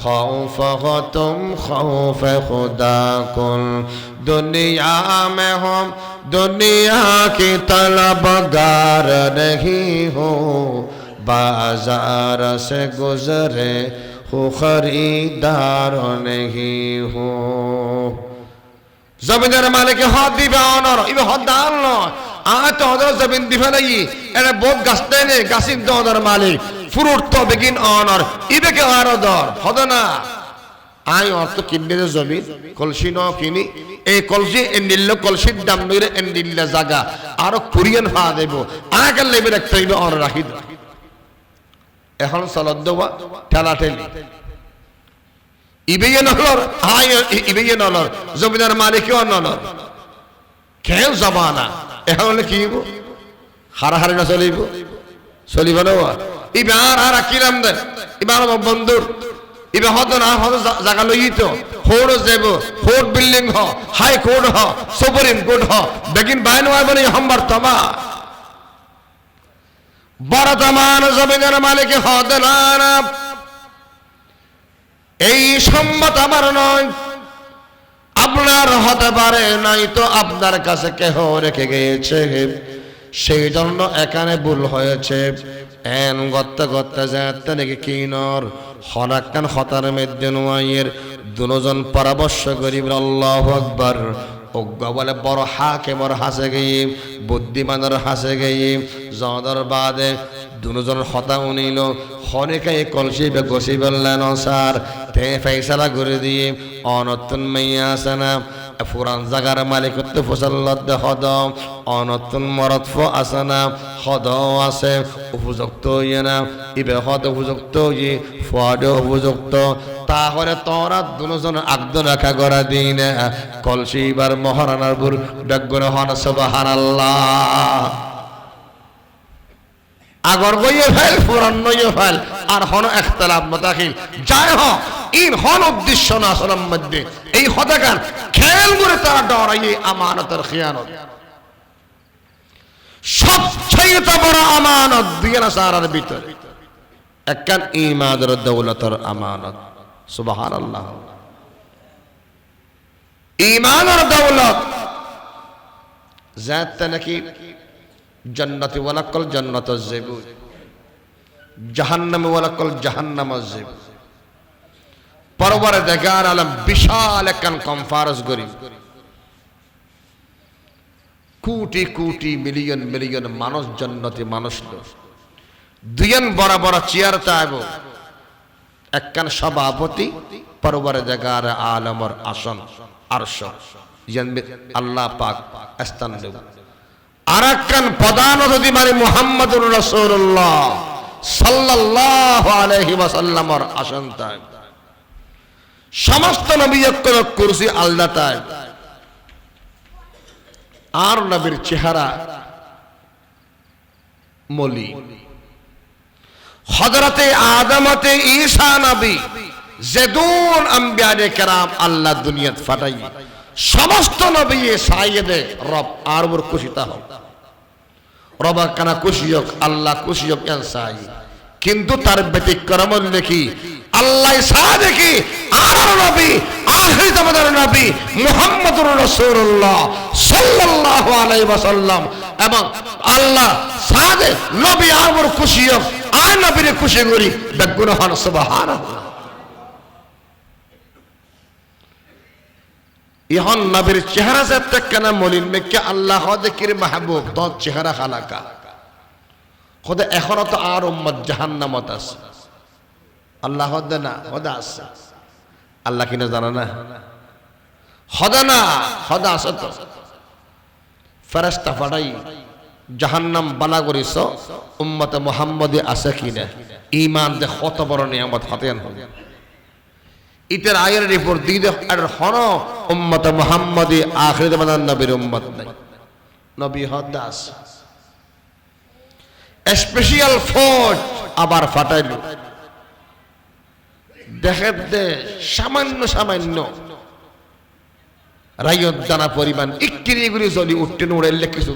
खौफ हो तुम खौफ खुदा कुल। दुनिया में हो दुनिया की तलबगार नहीं हो, बाजार से गुजरे हो खरीदार नहीं हो। জমিনের মালিকে হদ দিবে অনর, ইবে হদ দান নয়, আয় তো হদর জমিন দিবে নাই, এটা বহুত গাছ দেয় নেই, গাছির তো হদর মালিক, ফুরুট তো বেগিন অনর, ইবেকে আর দর হদ না। আয় অর্থ কিনবে জমিন কলসি ন কিনি, এই কলসি এন্ডিল্ল কলসির দাম নইরে এন্ডিল্লা জাগা আরো কুরিয়ান হা দেব, আগে লেবে রাখতে হইবে অন রাখি। এখন চলত দেওয়া ঠেলা ঠেলি ইবেয়ে নলর, আয় ইবেয়ে নলর, জমিদার মালিকও নলর, কেউ যাবা না। এখন কি হারাহারি না চলিব, চলিব না ইবার আর কিরাম দেন এবার বন্ধুর ইবে হত না হত জায়গা লই তো হোড় যাব, হোট বিল্ডিং হ, হাই কোর্ট হ, সুপ্রিম কোর্ট হ, বেগিন বাইন হয় বলে হাম্বার তমা বড়তমান জমিদার মালিকে হদ না। এই সম্মত আমার নয়, আপনার হতে পারে নাই তো আপনার কাছে কেহ রেখে গিয়েছে, সেই জন্য এখানে ভুল হয়েছে। এন গত্তা গত্তা যাতে নাকি কিনর হনাক্কান হতার মধ্যে নোয়াইয়ের দুজন পরামর্শ করি আল্লাহু আকবার। অজ্ঞ বলে বড় হাকিমর হাসে গিয়ে বুদ্ধিমানের হাসে গিয়ে জদর বাদে দুজন হতা উনিল হরেকাই কলসিবে গসি বললেন স্যার তে ফেসলা করে দিয়ে অনতুন মাইয়া আছে না পুরান জাগার মালিক হতে ফসল্লদ হদ অনতুন মরৎফ আছে না হদ আছে উপযুক্ত ইয়ে না ইবে হদ উপযুক্ত ইয়ে ফদ উপযুক্ত তাহলে তোরা দুজন আগদ রাখা করা দিন কলসি এবার মহারানার বুর বেগুন হন সুবহানাল্লাহ। আগর গইয়ে ফেল পুরান নইয়ে ফেল আর হন ইখতিলাফ মতাখিল যাই হ ইন হন উদ্দেশ্য না আসলের মধ্যে এই হতাকার খেল করে তারা ডরাইয়ে আমানতের খিয়ানত সবচেয়ে বড় আমানত দিয়ে না সারার ভিতরে একখান ইমানের দৌলতের আমানত সুবহানাল্লাহ। ইমানের দৌলত জাত নাকি জান্নাতি ওয়ালাকাল জান্নাতুজ যাইবু জাহান্নামে ওয়ালাকাল জাহান্নামাজ যাইবু। পরওয়ারদিগার আলম বিশাল একখান কনফারেন্স করি কোটি কোটি মিলিয়ন মিলিয়ন মানুষ জান্নাতি মানুষ দুইজন বড় বড় চেয়ার চাইব একখান সভাপতি পরওয়ারদিগার আলমর আসন আরশ আল্লাহ পাক স্থান দেব আর একখান প্রধান অতিথি মানে মুহাম্মদুর রাসূলুল্লাহ সাল্লাল্লাহু আলাইহি ওয়াসাল্লামর আসন তাই সমস্ত নবী একর কুরসি আল্লাহ তাই আর নবীর চেহারা মলি হযরতে আদমতে ঈসা নবী জেদুন আম্বিয়ায়ে কেরাম আল্লাহ দুনিয়াত ফাটাই সমস্ত নবী সাইয়েদে রব আর ওর খুশিতা হোক রব কানা খুশি হোক আল্লাহ খুশি হোক সাই কিন্তু তার ব্যতিক্রম দেখি আল্লাহ সারা দেখি আর নবী আখির জামানার নবী মুহাম্মদুর রাসূলুল্লাহ সাল্লাল্লাহু আলাইহি ওয়াসাল্লাম এবং আল্লাহ সাদে নবী আর ওর খুশি হোক আর নবীর খুশি করি বেগুন হন সুবহানাল্লাহ। ইহন নবীর চেহারা যাতে কেন মলিন মেকে আল্লাহ দেখির মাহবুব তো চেহারা খালাকা খোদা এখনো তো আর উম্মত জাহান্নামত আছে আল্লাহ হদে না হদা আছে আল্লাহ কিনা জানা না হদা না হদা আছে তো ফেরেশতা পাঠাই জাহান্নাম বানা করিস উম্মতে মুহাম্মদে আছে কিনা ঈমান দে কত বড় নিয়ামত হাতেন হবে ইতার আয়ের রিপোর্ট দিয়ে দে আর হন উম্মতে মুহাম্মদী আখির জামানার নবীর উম্মত নাই নবী হদা আছে স্পেশাল ফোর্স আবার ফাটাইল দেখে দে সামান্য সামান্য রায়ত দানা পরিমাণ ইকটিরিগুলি জলি উঠতে উড়াইলে কিছু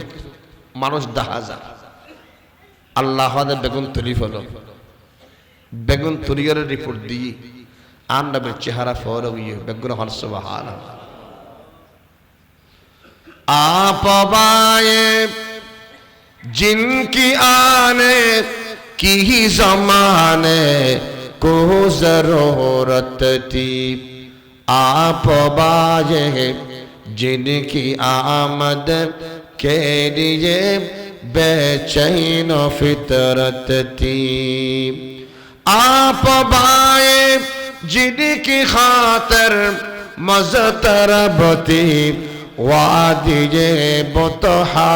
মানুষ দেখা যায় আল্লাহ বেগুন তুলি ফেল বেগুন তুলিয়ার রিপোর্ট দিয়ে আর নবীর চেহারা ফর বেগুন হন সুবহানাল্লাহ। आप बाए जिनकी आने की ही जमाने को जरूरत थी आप बाए जिनकी आमद के लिए बेचैन फितरत थी आप बाए जिनकी खातर मज़तरब थी वादिये बुतहा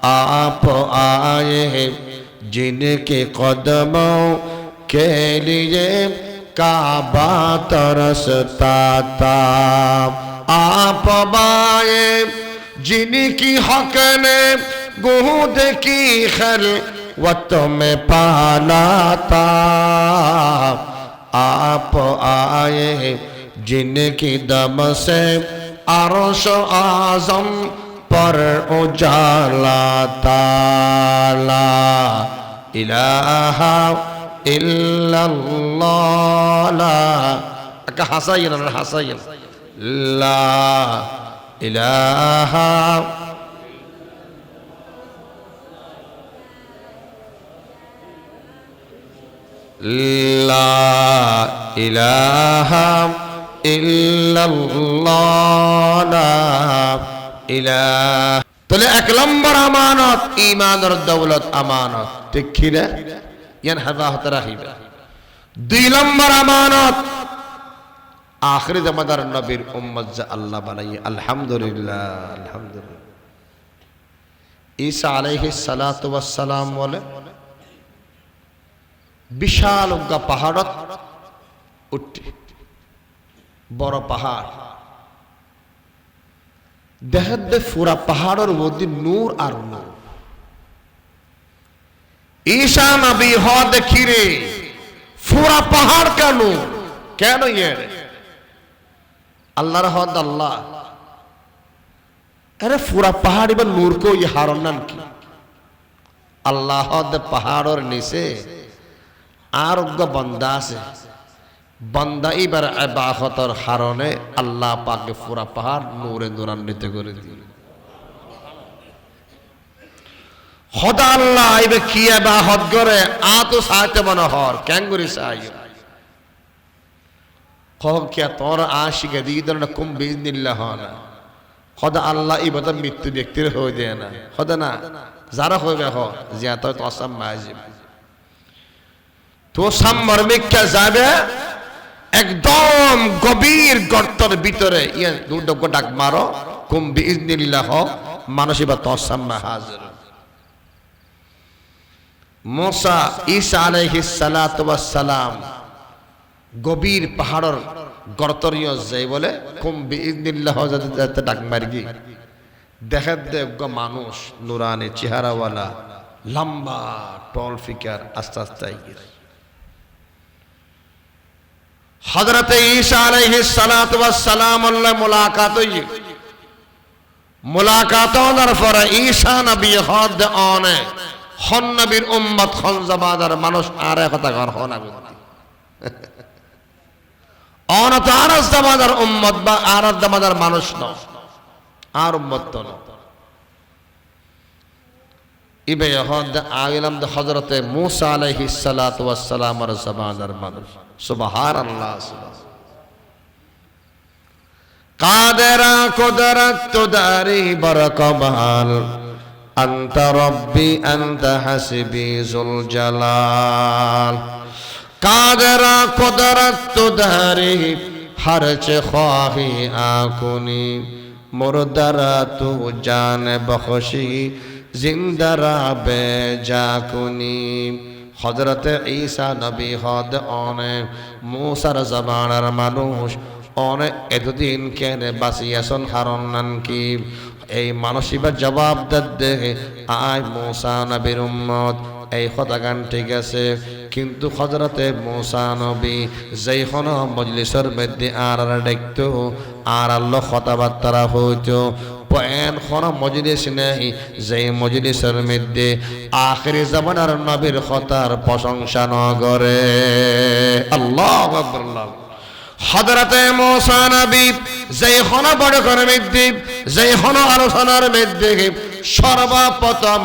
आप आए जिनके कदमों के लिए काबा तरसता था आप आए जिनकी हक ने गुहद की खलवत में पाला था आप आए जिनकी दम से अर्श आज़म पर उजाला ताला इलाहा इल्लल्लाह ला का हसायन हसायन ला इलाहा ला ইলাহা ইল্লাল্লাহ লা ইলাহা। তাহলে এক নম্বর আমানত ঈমানের দৌলত আমানত, ঠিক কি না? ইয়ান হেফাজত রাখিবে। দুই নম্বর আমানত আখির জামানার নবীর উম্মত যা আল্লাহ বানাই। আলহামদুলিল্লাহ, আলহামদুলিল্লাহ। ঈসা আলাইহিস সালাতু ওয়াস সালাম বলে বিশাল উগ্গা পাহাড়ত উঠে, বড় পাহাড় দেখেন দে পুরা পাহাড়ের মধ্যে নূর আর নূর। ঈসা নবী হ দেখি রে পুরা পাহাড় কেন কেন ইয়ে আল্লাহর হদ আল্লাহ আরে পুরা পাহাড় এবার নূর কো ইয়ে হারন নাম কি আল্লাহ হদ পাহাড়ের নিচে আর বন্দা আছে, বন্দা এবার ইবাদতের কারণে আল্লাহ পাকে পুরা পাহাড় নূরে নূরান্বিত করে দিল। খোদা আল্লাহ এবার কি ইবাদত করে আ তো সাইতে মনে হর ক্যাঙ্গুরি সাই কহ কিয়া তোর আশিকে দিদর না কুম বিজনিল্লাহ না। খোদা আল্লাহ ইবাদত মৃত্যু ব্যক্তির হয়ে যায় না, খোদা না যারা হইবে হ জিয়া তো আসাম মাজিব তো সামর্মিকা যাবে একদম গভীর গর্তের ভিতরে ইয়া দুর্দগ্য ডাক মারো কুম বিইজনিল্লাহ মানুষ এবার তসাম্মা হাজির। মুসা ঈসা আলাইহিস সালাতু ওয়াস সালাম গভীর পাহাড়ের গর্তরিয় যাই বলে কুম বিইজনিল্লাহ যাতে ডাক মারগি দেখা দেব মানুষ নুরানি চেহারাওয়ালা লম্বা টল ফিকার আস্তে আস্তে হযরত ঈসা আলাইহিস সালাতু ওয়াস সালাম আল্লাহ মুলাকাত হওয়ার পরে ঈসা নবী হদ অনে খন নবীর উম্মত খন জামানার মানুষ আর কথা কর হনা গতি অন তো আর জামানার উম্মত বা আর জামানার মানুষ ন আর উম্মত তো না ইবে হদ আইলাম দে হযরত মূসা আলাইহিস সালাতু ওয়াস সালামের জামানার মানুষ। সুবহানাল্লাহ। কাদেরা কুদরত তুদারি বরকমাল আনতা রব্বি আনতা হাসবি যুল জালাল। কাদেরা কুদরত তুদারি হর চে খাহি আকুনি মুরদারা তু জান বখশি জিন্দারা বে জাকুনি। হযরত ঈসা নবী হদ অনেক মূসার জামানার মানুষ অনেক এতদিন কেন বাঁচিয়াছেন কারণ নান কি এই মানসিবা জবাব দে আয় মূসা নবীর উম্মত এই কথা গান ঠিক আছে, কিন্তু হযরতে মূসা নবী যেইখন মজলিসের মধ্যে আর দেখতো আর আল্লাহ কথাবার্তা হইতো পয়েন কোন মজলিস নেই যে মজলিসের মধ্যে আখিরি জামানার নবীর কথার প্রশংসা ন করে। আল্লাহু আকবার। হযরতে মূসা নবী যেইখন বড়কর মধ্যে যেইখন আলোচনার মধ্যে সর্বপ্রথম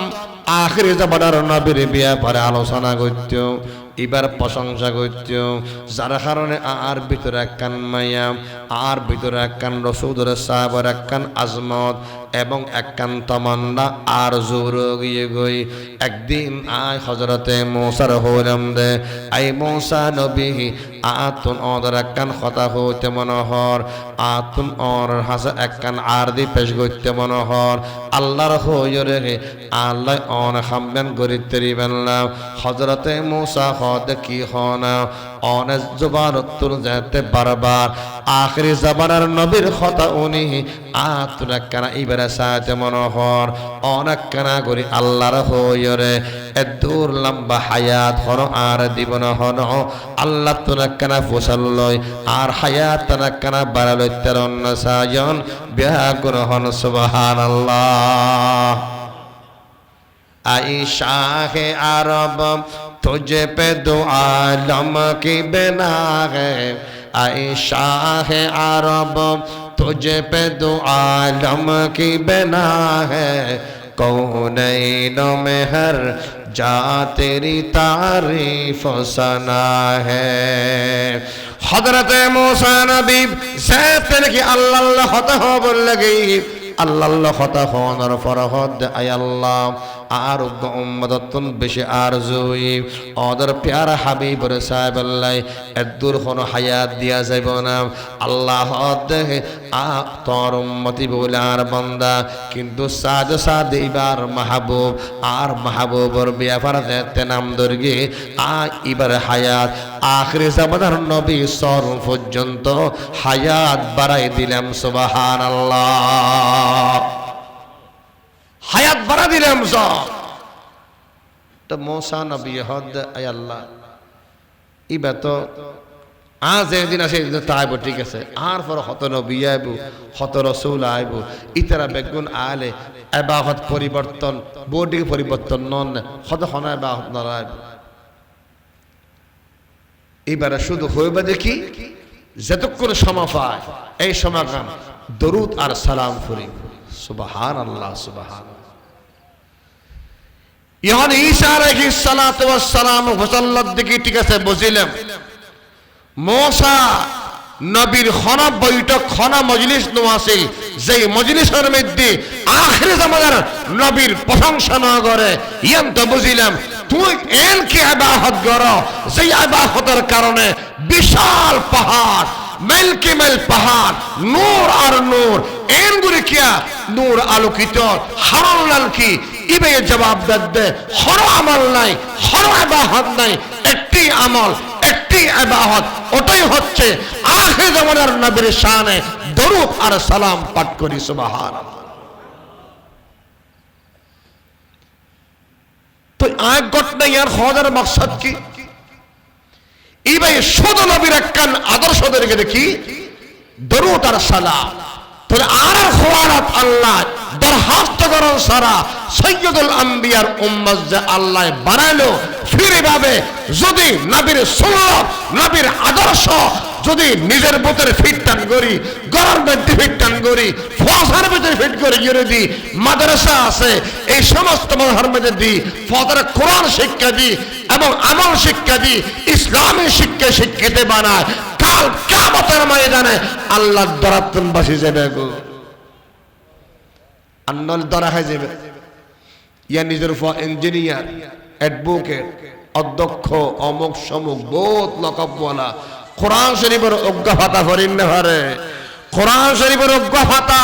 আখিরি জামানার নবীর ব্যাপারে আলোচনা করত, এবার প্রশংসা করত, যার কারণে আর ভিতরে একখান মায়া আর ভিতরে একখান রসুলের সাহাবার একখান আজমত এবং একখান তমন্না আর জোর গিয়ে গই একদিন আয় হযরতে মূসার হইলাম দে আই মূসা নবী আতুন ওদের একখান কথা হইতে মনোহর আতুন ওর হাসা একখান আর দি পেশ করতে মনোহর আল্লাহর হইরে আল্লাহ অন খামবেন গরিতে রিবেন না। হযরতে মূসা হদ কি হনা অনেক জবান উত্তর যেতে বারবার আখিরি জামানার নবীর কথা উনি আতুন একখান ইবারে সাথে মনোহর অনেক কানা করি আল্লাহর হইরে এদূর লম্বা হায়াত হন আর দিবন হন আল্লাহ তুন একখানা ফসল লয় আর হায়াত তুন একখানা বাড়ালয় তেরন্ন সাজন বিয়া হন। সুবহানাল্লাহ। आई शाह अरब तुझे पे दो आलम की बिना है, आई शाह अरब तुझे पे दो आलम की बिना है, कौनैनो में हर जा तेरी तारीफ सना है। হযরতে মুসা নবী যাতে নাকি আল্লাহ আল্লাহ হতে হবে বললে আল্লাহ আল্লাহ হতা হওয়ার পর হদ আয় আল্লাহ আর উম্মতন বেশি আরজুই ওদের প্যারা হাবিব সাহেব আল্লাহ এদুর কোন হায়াত দিয়া যাইব না আল্লাহ হদ তোর উম্মতি বলে আর বান্দা কিন্তু সাদ সাদ এবার মাহবুব আর মাহবুবর ব্যাপারে নাম দর্গে এবার হায়াত আখিরি জামানার নবী সর পর্যন্ত হায়াত বাড়াই দিলাম সুবহানাল্লাহ হায়াত বাড়া দিলাম তো মুসা নবী হদ আয় আল্লাহ ইবা তো আজ একদিন আসে তাইব ঠিক আছে আর পর হত নবী আইব হত রসুল আইব ইতারা বেগুন আলে এবাহত পরিবর্তন বোর্ডিকে পরিবর্তন নন হত হনা এবাহত নরাইব এবারে শুধু হইবা দেখি যতক্ষণ সময় পায় এই সমাগম দরুদ আর সালাম করি সুবহানাল্লাহ সুবহানাল্লাহ ইহান ঈসা আলাইহিস সালাতু ওয়াস সালাম ফসল্লাত দিকে ঠিক আছে বুঝিলাম মুসা নবীর খনা বৈঠক খনা মজলিস নওয়াসিল যেই মজলিসের মধ্যে আখির জামানার নবীর প্রশংসা না করে ইয়ান তো বুঝিলাম তুই এন কি ইবাদত করো যেই ইবাদতের কারণে বিশাল পাহাড় মেলকে মেল পাহাড় নূর আর নূর এন গুলি কিয়া নূর আলোকিত হারাল লাল কি ইবে জবাব দে হর আমল নাই হর ইবাদত নাই একটি আমল একটি ইবাদত ওটাই হচ্ছে আখির জামানার নবীর শানে দরুদ আর সালাম পাঠ করি সুবহানাল্লাহ তো আয় ঘটনা ইয়ার হওয়ার মকসদ কি ইবে শুধু নবীর একখান আদর্শদেরকে দেখি দরুদ আর সালাম তাহলে আর খোয়ারাত আল্লাহ দরখাস্ত করন সারা সৈয়দুল আম্বিয়ার উম্মত যে আল্লাহ বানাইলো ফিরে ভাবে যদি নবীর সুন্নাত নবীর আদর্শ যদি নিজের ভিতরে ফিটটান করি গরম মধ্যে ফিটটান করি ফসার ভিতরে ফিট করে গিয়ে দিই মাদ্রাসা আছে এই সমস্ত ধর্মের দিই ফজর কোরআন শিক্ষা দিই এবং আমল শিক্ষা দিই ইসলামী শিক্ষা শিক্ষিতে বানায় কাল কিয়ামতের ময়দানে আল্লাহর দরাতন বসে যাবে গো আন্নল দরা হয়ে যাবে ইয়া নিজের ইঞ্জিনিয়ার অ্যাডভোকেট অধ্যক্ষ অমুক সমুক বহুত লকবওয়ালা কোরআন শরীফের অজ্ঞাফাতা করেন না পারে কোরআন শরীফের অজ্ঞাফাতা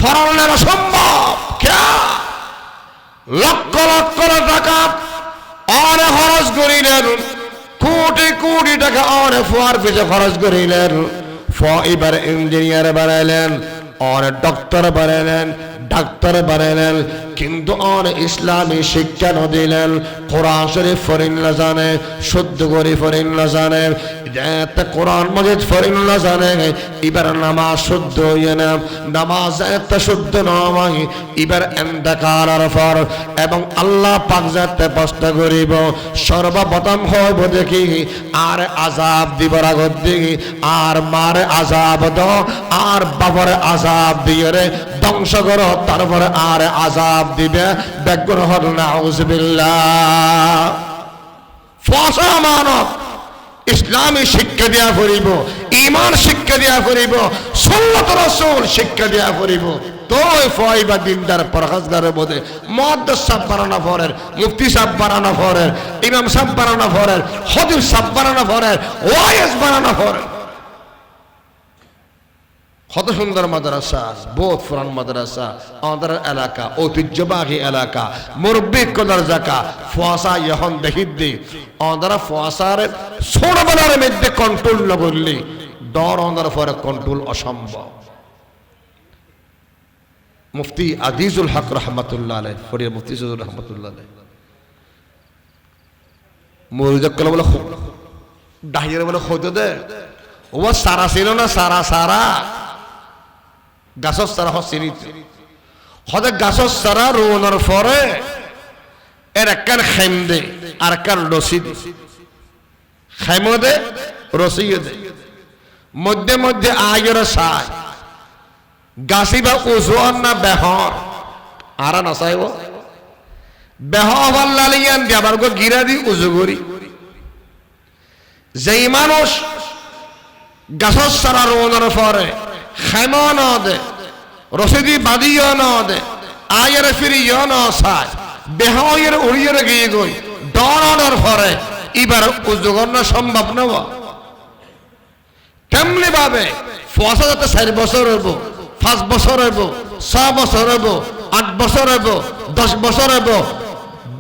ফরলে অসম্ভব কে লক্ষ লক্ষ টাকা অনে খরচ করিলেন কোটি কোটি টাকা অনে ফুয়ার পিছে খরচ করিলেন এবার ইঞ্জিনিয়ার বানাইলেন অনেক ডক্টর বানাইলেন ডাক্তার বানাইলেন কিন্তু অনেক ইসলামী শিক্ষা দিলেন কোরআন শরীফ ফরিন না জানে শুদ্ধ করে ফরিন না জানে কোরআন মজিদ ফরিন না জানে এবার নামাজ শুদ্ধ হইয়ে না নামাজ একটা শুদ্ধ নয় এবার এন্তেকালের পর এবং আল্লাহ পাক যাতে প্রশ্ন করিব সর্বপ্রথম হইব দেখি আর আযাব দিবার আগত দেখি আর মারে আযাব দাও আর বাবার আযাব দিয়ে রে ধ্বংস করো তারপরে আর আযাব দিবে বেগুন হল নাউযুবিল্লাহ ফসা মানব ইসলামী শিক্ষা দেয়া করিব ঈমান শিক্ষা দেয়া করিব সুন্নাত রাসূল শিক্ষা দেয়া করিব তোই ফয়বা দিনদার পরহেজগারের মধ্যে মুহাদ্দিস সাহেব বানানো পড়ের মুফতি সাহেব বানানো পড়ের ইমাম সাহেব বানানো পড়ের খতিব সাহেব বানানো পড়ের ওয়াইজ বানানো পড়ের কত সুন্দর মাদ্রাসা বহুত পুরান মাদ্রাসা আমাদের এলাকা ঐতিহ্যবাহী এলাকা মুরব্বী কলার জায়গা ফোয়াশা এখন দেখি দি আমাদের ফোয়াশার ছোটবেলার মধ্যে কন্ট্রোল না করলে ডর আমাদের পরে কন্ট্রোল অসম্ভব মুফতি আজিজুল হক রহমতুল্লাহ আলাইহ ফরিয়া মুফতি আজিজুল রহমতুল্লাহ আলাইহ মুরুজাক্কল বলে ডাহিয়ার বলে হইতে দে ও সারা ছিল না সারা সারা গাছর সারা চিনি হতে গাছর সারা রোনার পরে এর একখান খেম দে আর একখান রসি দে খেমো দে রসিও দে মধ্যে মধ্যে আগের সায় গাছি বা উজোয়ার না বেহর আর না চাইব বেহর লালিয়ান দিয়ে আবার গিরা দি উজু করি যেই মানুষ গাছর সারা রোনার পরে খেমা ন দে রসিদি বাদিও ন দে আয়ের ফিরিও ন সায় বেহায়ের উড়িয়ে গিয়ে গই ডরানোর পরে এবার উজগন্ন সম্ভব নব তেমনি ভাবে ফসা যাতে 4 বছর হইব 5 বছর হইব 6 বছর হইব 8 বছর হইব 10 বছর হইব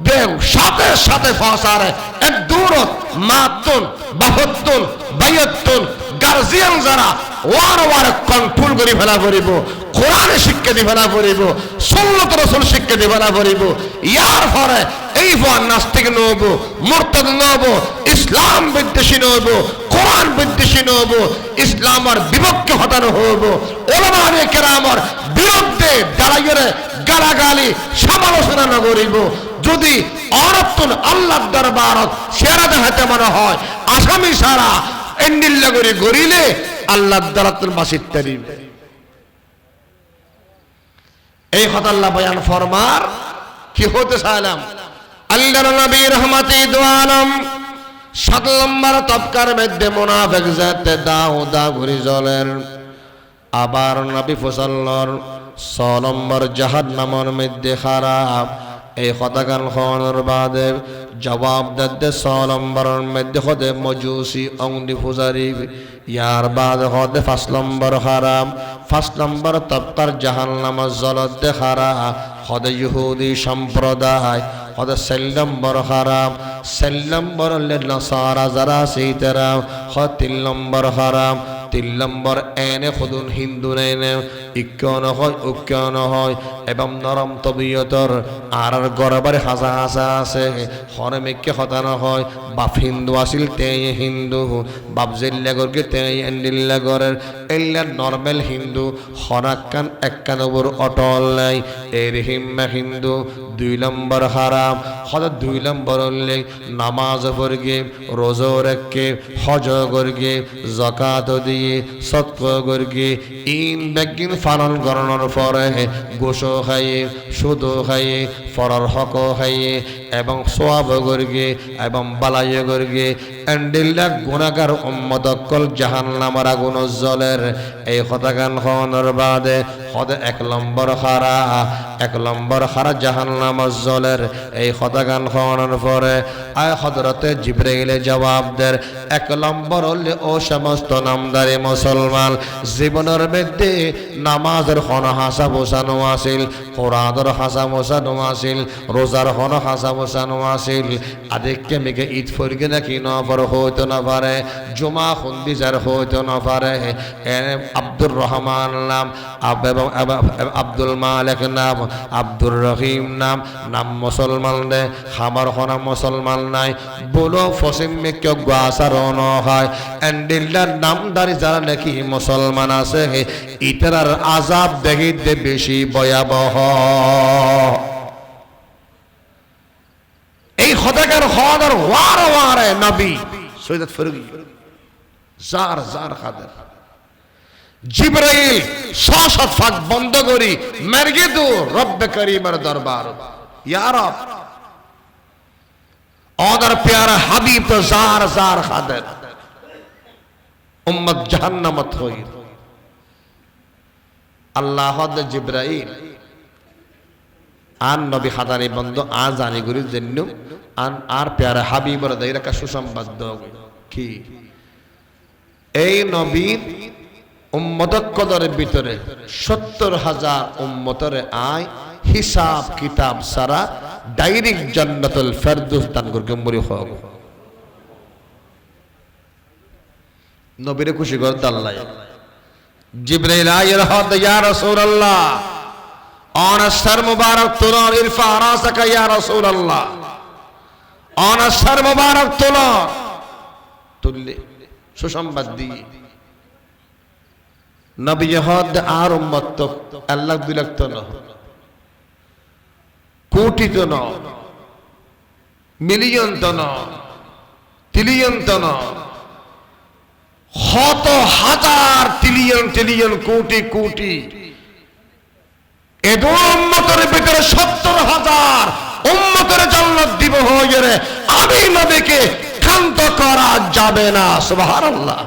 দেও সাথে সাথে ফসারে এক দূরত মাতুন বাহতুন বাইতুন গার্জিয়ান যারা ওয়ার কন্ট্রোল করে ফেলা করিব কোরআনে শিক্ষা দি ফেলা করিব সুন্নাত রাসূল শিক্ষা দি ফেলা করিব ইয়ার পরে এই ফোন নাস্তিক নব মুরতাদ নব ইসলাম বিদ্বেষী নব কোরআন বিদ্বেষী নব ইসলামের বিপক্ষে হটানো হইব উলামায়ে কেরামের বিরুদ্ধে দাঁড়াইয়ে গালাগালি সমালোচনা না করিব যদি অনতুন আল্লাহর দরবারত সেরা দেখাতে মনে হয় আসামি সারা এন্ডিল্লা করে গরিলে আল্লাহর দরবারত বাসিত তারিব এই কথা আল্লাহ বয়ান ফরমার কি হতে চাইলাম আল্লাহর নবী রহমতে দু আলম 7 নম্বর তবকার মধ্যে মুনাফিক জাতে দাউদা ঘুরি জলের আবার নবী ফসল্লর 6 নম্বর জাহান্নামের মধ্যে খারাপ এই কথাগান খাওয়ানোর বাদে জবাব দিতে 6 নম্বরের মধ্যে হতে মজুসি অগ্নি পূজারি ইয়ার বাদে হতে 5 নম্বর হারাম 5 নম্বর তবকার জাহান্নামের জলতে খারাপ হতে ইহুদি সম্প্রদায় হতে 4 নম্বর হারাম 4 নম্বর নাসারা যারা সেইতারা হতে 3 নম্বর হারাম 3 নম্বর এনে খুদুন হিন্দু নেনে ইক্কন হয় উক্কন হয় এবং নরম তবিয়তর আর গরবার হাসা হাসা আছে হরমেকে হতানো হয় বাপ হিন্দু আসিল তে হিন্দু বাপ জিল্লা গরকে তে এন্ডিল্লা গরের এল্লা নরমাল হিন্দু হরাক্কান এককান উপর অটল নাই এর হিম্মা হিন্দু 2 নম্বর হারাম হঠাৎ 2 নম্বর হলে নামাজ পড়গে রোজা রেখে হজ করগে যাকাত দিয়ে সৎ করগে ইন বেগিন ফালন করানোর পরে গোশো খাইয়ে সুদ খাইয়ে ফরর হক খাইয়ে এবং সোয়াব করগে এবং বালাই করগে এন্ডিল্লা গুনাহগার উম্মত কল জাহান্নামের আগুন জ্বলের এই কথাগান খাওয়ানোর বাদে হদে 1 নম্বর খারা 1 নম্বর খারা জাহান্নামের জ্বলের এই কথাগান খাওয়ানোর পরে আয় হযরতে জিবরাইল জবাব দের 1 নম্বর হলে ও সমস্ত নামদারি মুসলমান জীবনের মধ্যে নামাজের হন হাসা বসানো আসিল কোরআনের হাসা বসানো আসিল রোজার হন হাসা বসানো আসিল আদিকে মেকে ঈদ ফরগে নাকি নফর হইতো না পারে জুমা খুন্দিজার হইতো না পারে আব্দুর রহমান নাম এবং আব্দুল মালিক নাম আব্দুর রহিম নাম নাম মুসলমান দে খাবার হনা মুসলমান নাই বলো ফসিম মেকে গাসার ন হয় এন্ডিল্লার নামদারি যারা নাকি মুসলমান আছে ইতার আযাব দেখিতে বেশি ভয়াবহ এই খোদাকার হওয়ার ওয়ারে নবী সৈয়দ ফরগি জার জার খাদের জিবরাইল 6 ফাঁক বন্ধ করি মারগে দো রব্বে করিমের দরবার ইয়া রব ওদের প্যারা হাবিব তো জার জার খাদের উম্মত জাহান্নামত হই আল্লাহ হদ জিবরাইল আন নবী খাদানি বন্ধ আ জানি গুরি জন্য আন আর প্যারা হাবিবর দাইরা কা সুসংবাদ কি এই নবীর উম্মত কদরের ভিতরে 70,000 উম্মতরে আয় হিসাব কিতাব সারা ডাইরেক্ট জান্নাতুল ফেরদৌস দান করকে মরি হোক নবীরে খুশি করতে আল্লাহ জিবরাইল আয়ের হদ ইয়া রাসূলুল্লাহ আনা সর মুবারক তুলা ইরফা রাসাকা ইয়া রাসূলুল্লাহ আনা সর মুবারক তুলা তুললে সুসংবাদ দিয়ে নবী হদ আর উম্মত তো আল্লাহ দিলক্ত না কোটি তো না মিলিয়ন তো না ট্রিলিয়ন তো না শত হাজার ট্রিলিয়ন ট্রিলিয়ন কোটি কোটি এত উম্মতের ভিতরে 70,000 উম্মতের জান্নাত দিব হয়ে রে আমি নবীকে ক্ষান্ত করা যাবে না সুবহানাল্লাহ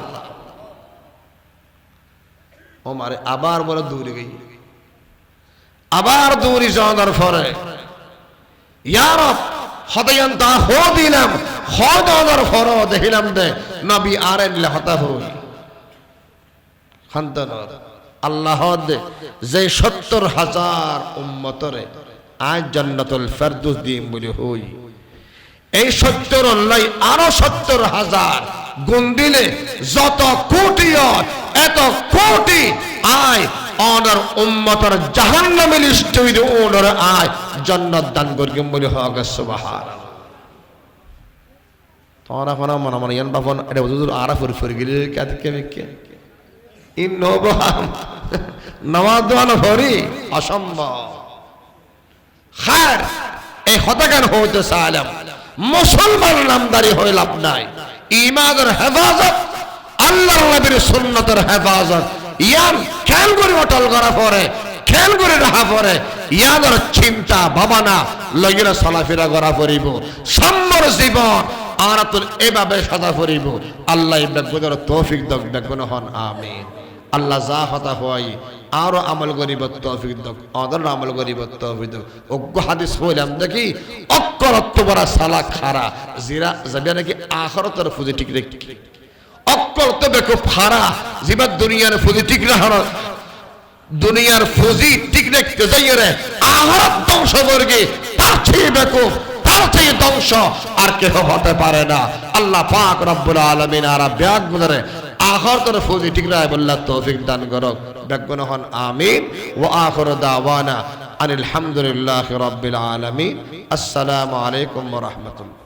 ওমারে আবার বলে দৌড়ে গই, আবার দৌড়ি যাওয়ার পরে ইয়া রব হদায়ান্তা হো দিলাম, হদার ফর দেখিলাম দে নবী আর এলে হতা হই খান্তন আল্লাহ দে যে ৭০,০০০ উম্মতরে আজ জান্নাতুল ফেরদৌস দিম বলে হই। এই ৭০ নয় আরো ৭০,০০০ গুণ দিলে যত কোটি এত কোটি আয় অনার উম্মতর জাহান্নামে লিস্ট হইল ওনার আয় জান্নাত দান করিম বলে হক সুবহানাল্লাহ। তোরা কোন মনে মনে ইয়ান বাপন এটা হুজুর আরা ফুরি গেলে কাতে কে ইন নবহাম নওয়াদান হরি অসম্ভব খার এই হতাকান হইতে সালাম মুসলমান নামদারি হইল লাভ নাই। ঈমানের হেফাজত আল্লাহর নবীর সুন্নতের হেফাজত ইয়ান খেয়াল করে অটল করা পরে খেয়াল করে রাখা পরে ইয়াদের চিন্তা ভাবনা লগিরা চলাফেরা করা পড়িব সম্মর জীবন আমরা তো এভাবে সাজা পড়িব। আল্লাহ বেগুনের তৌফিক দক বেগুন হন আমিন। আল্লাহ যা হতা হই আরো আমল করিব তৌফিক দক অদর আমল করিব তৌফিক দক। অজ্ঞ হাদিস হইলাম দেখি অক্করত্ব বড় সালা খারা জিরা যাবে নাকি আখরতের ফুজি ঠিক রেখে অক্কল তো বেকু ফারা জিবা দুনিয়ার ফুজি ঠিক রাখার দুনিয়ার ফুজি ঠিক রাখতে যাই রে আখরত ধ্বংস করবে তার চেয়ে বেকু তার চেয়ে ধ্বংস আর কেহ হতে পারে না। আল্লাহ পাক রব্বুল আলামিন আর ব্যাগ গুনরে আখরতের ফুজি ঠিক রায় বল্লাহ তৌফিক দান করক বেগুন হন আমিন। ওয়া আখিরু দাওয়ানা আনিল হামদুলিল্লাহি রাব্বিল আলামিন। আসসালামু আলাইকুম ওয়া রাহমাতুল্লাহ।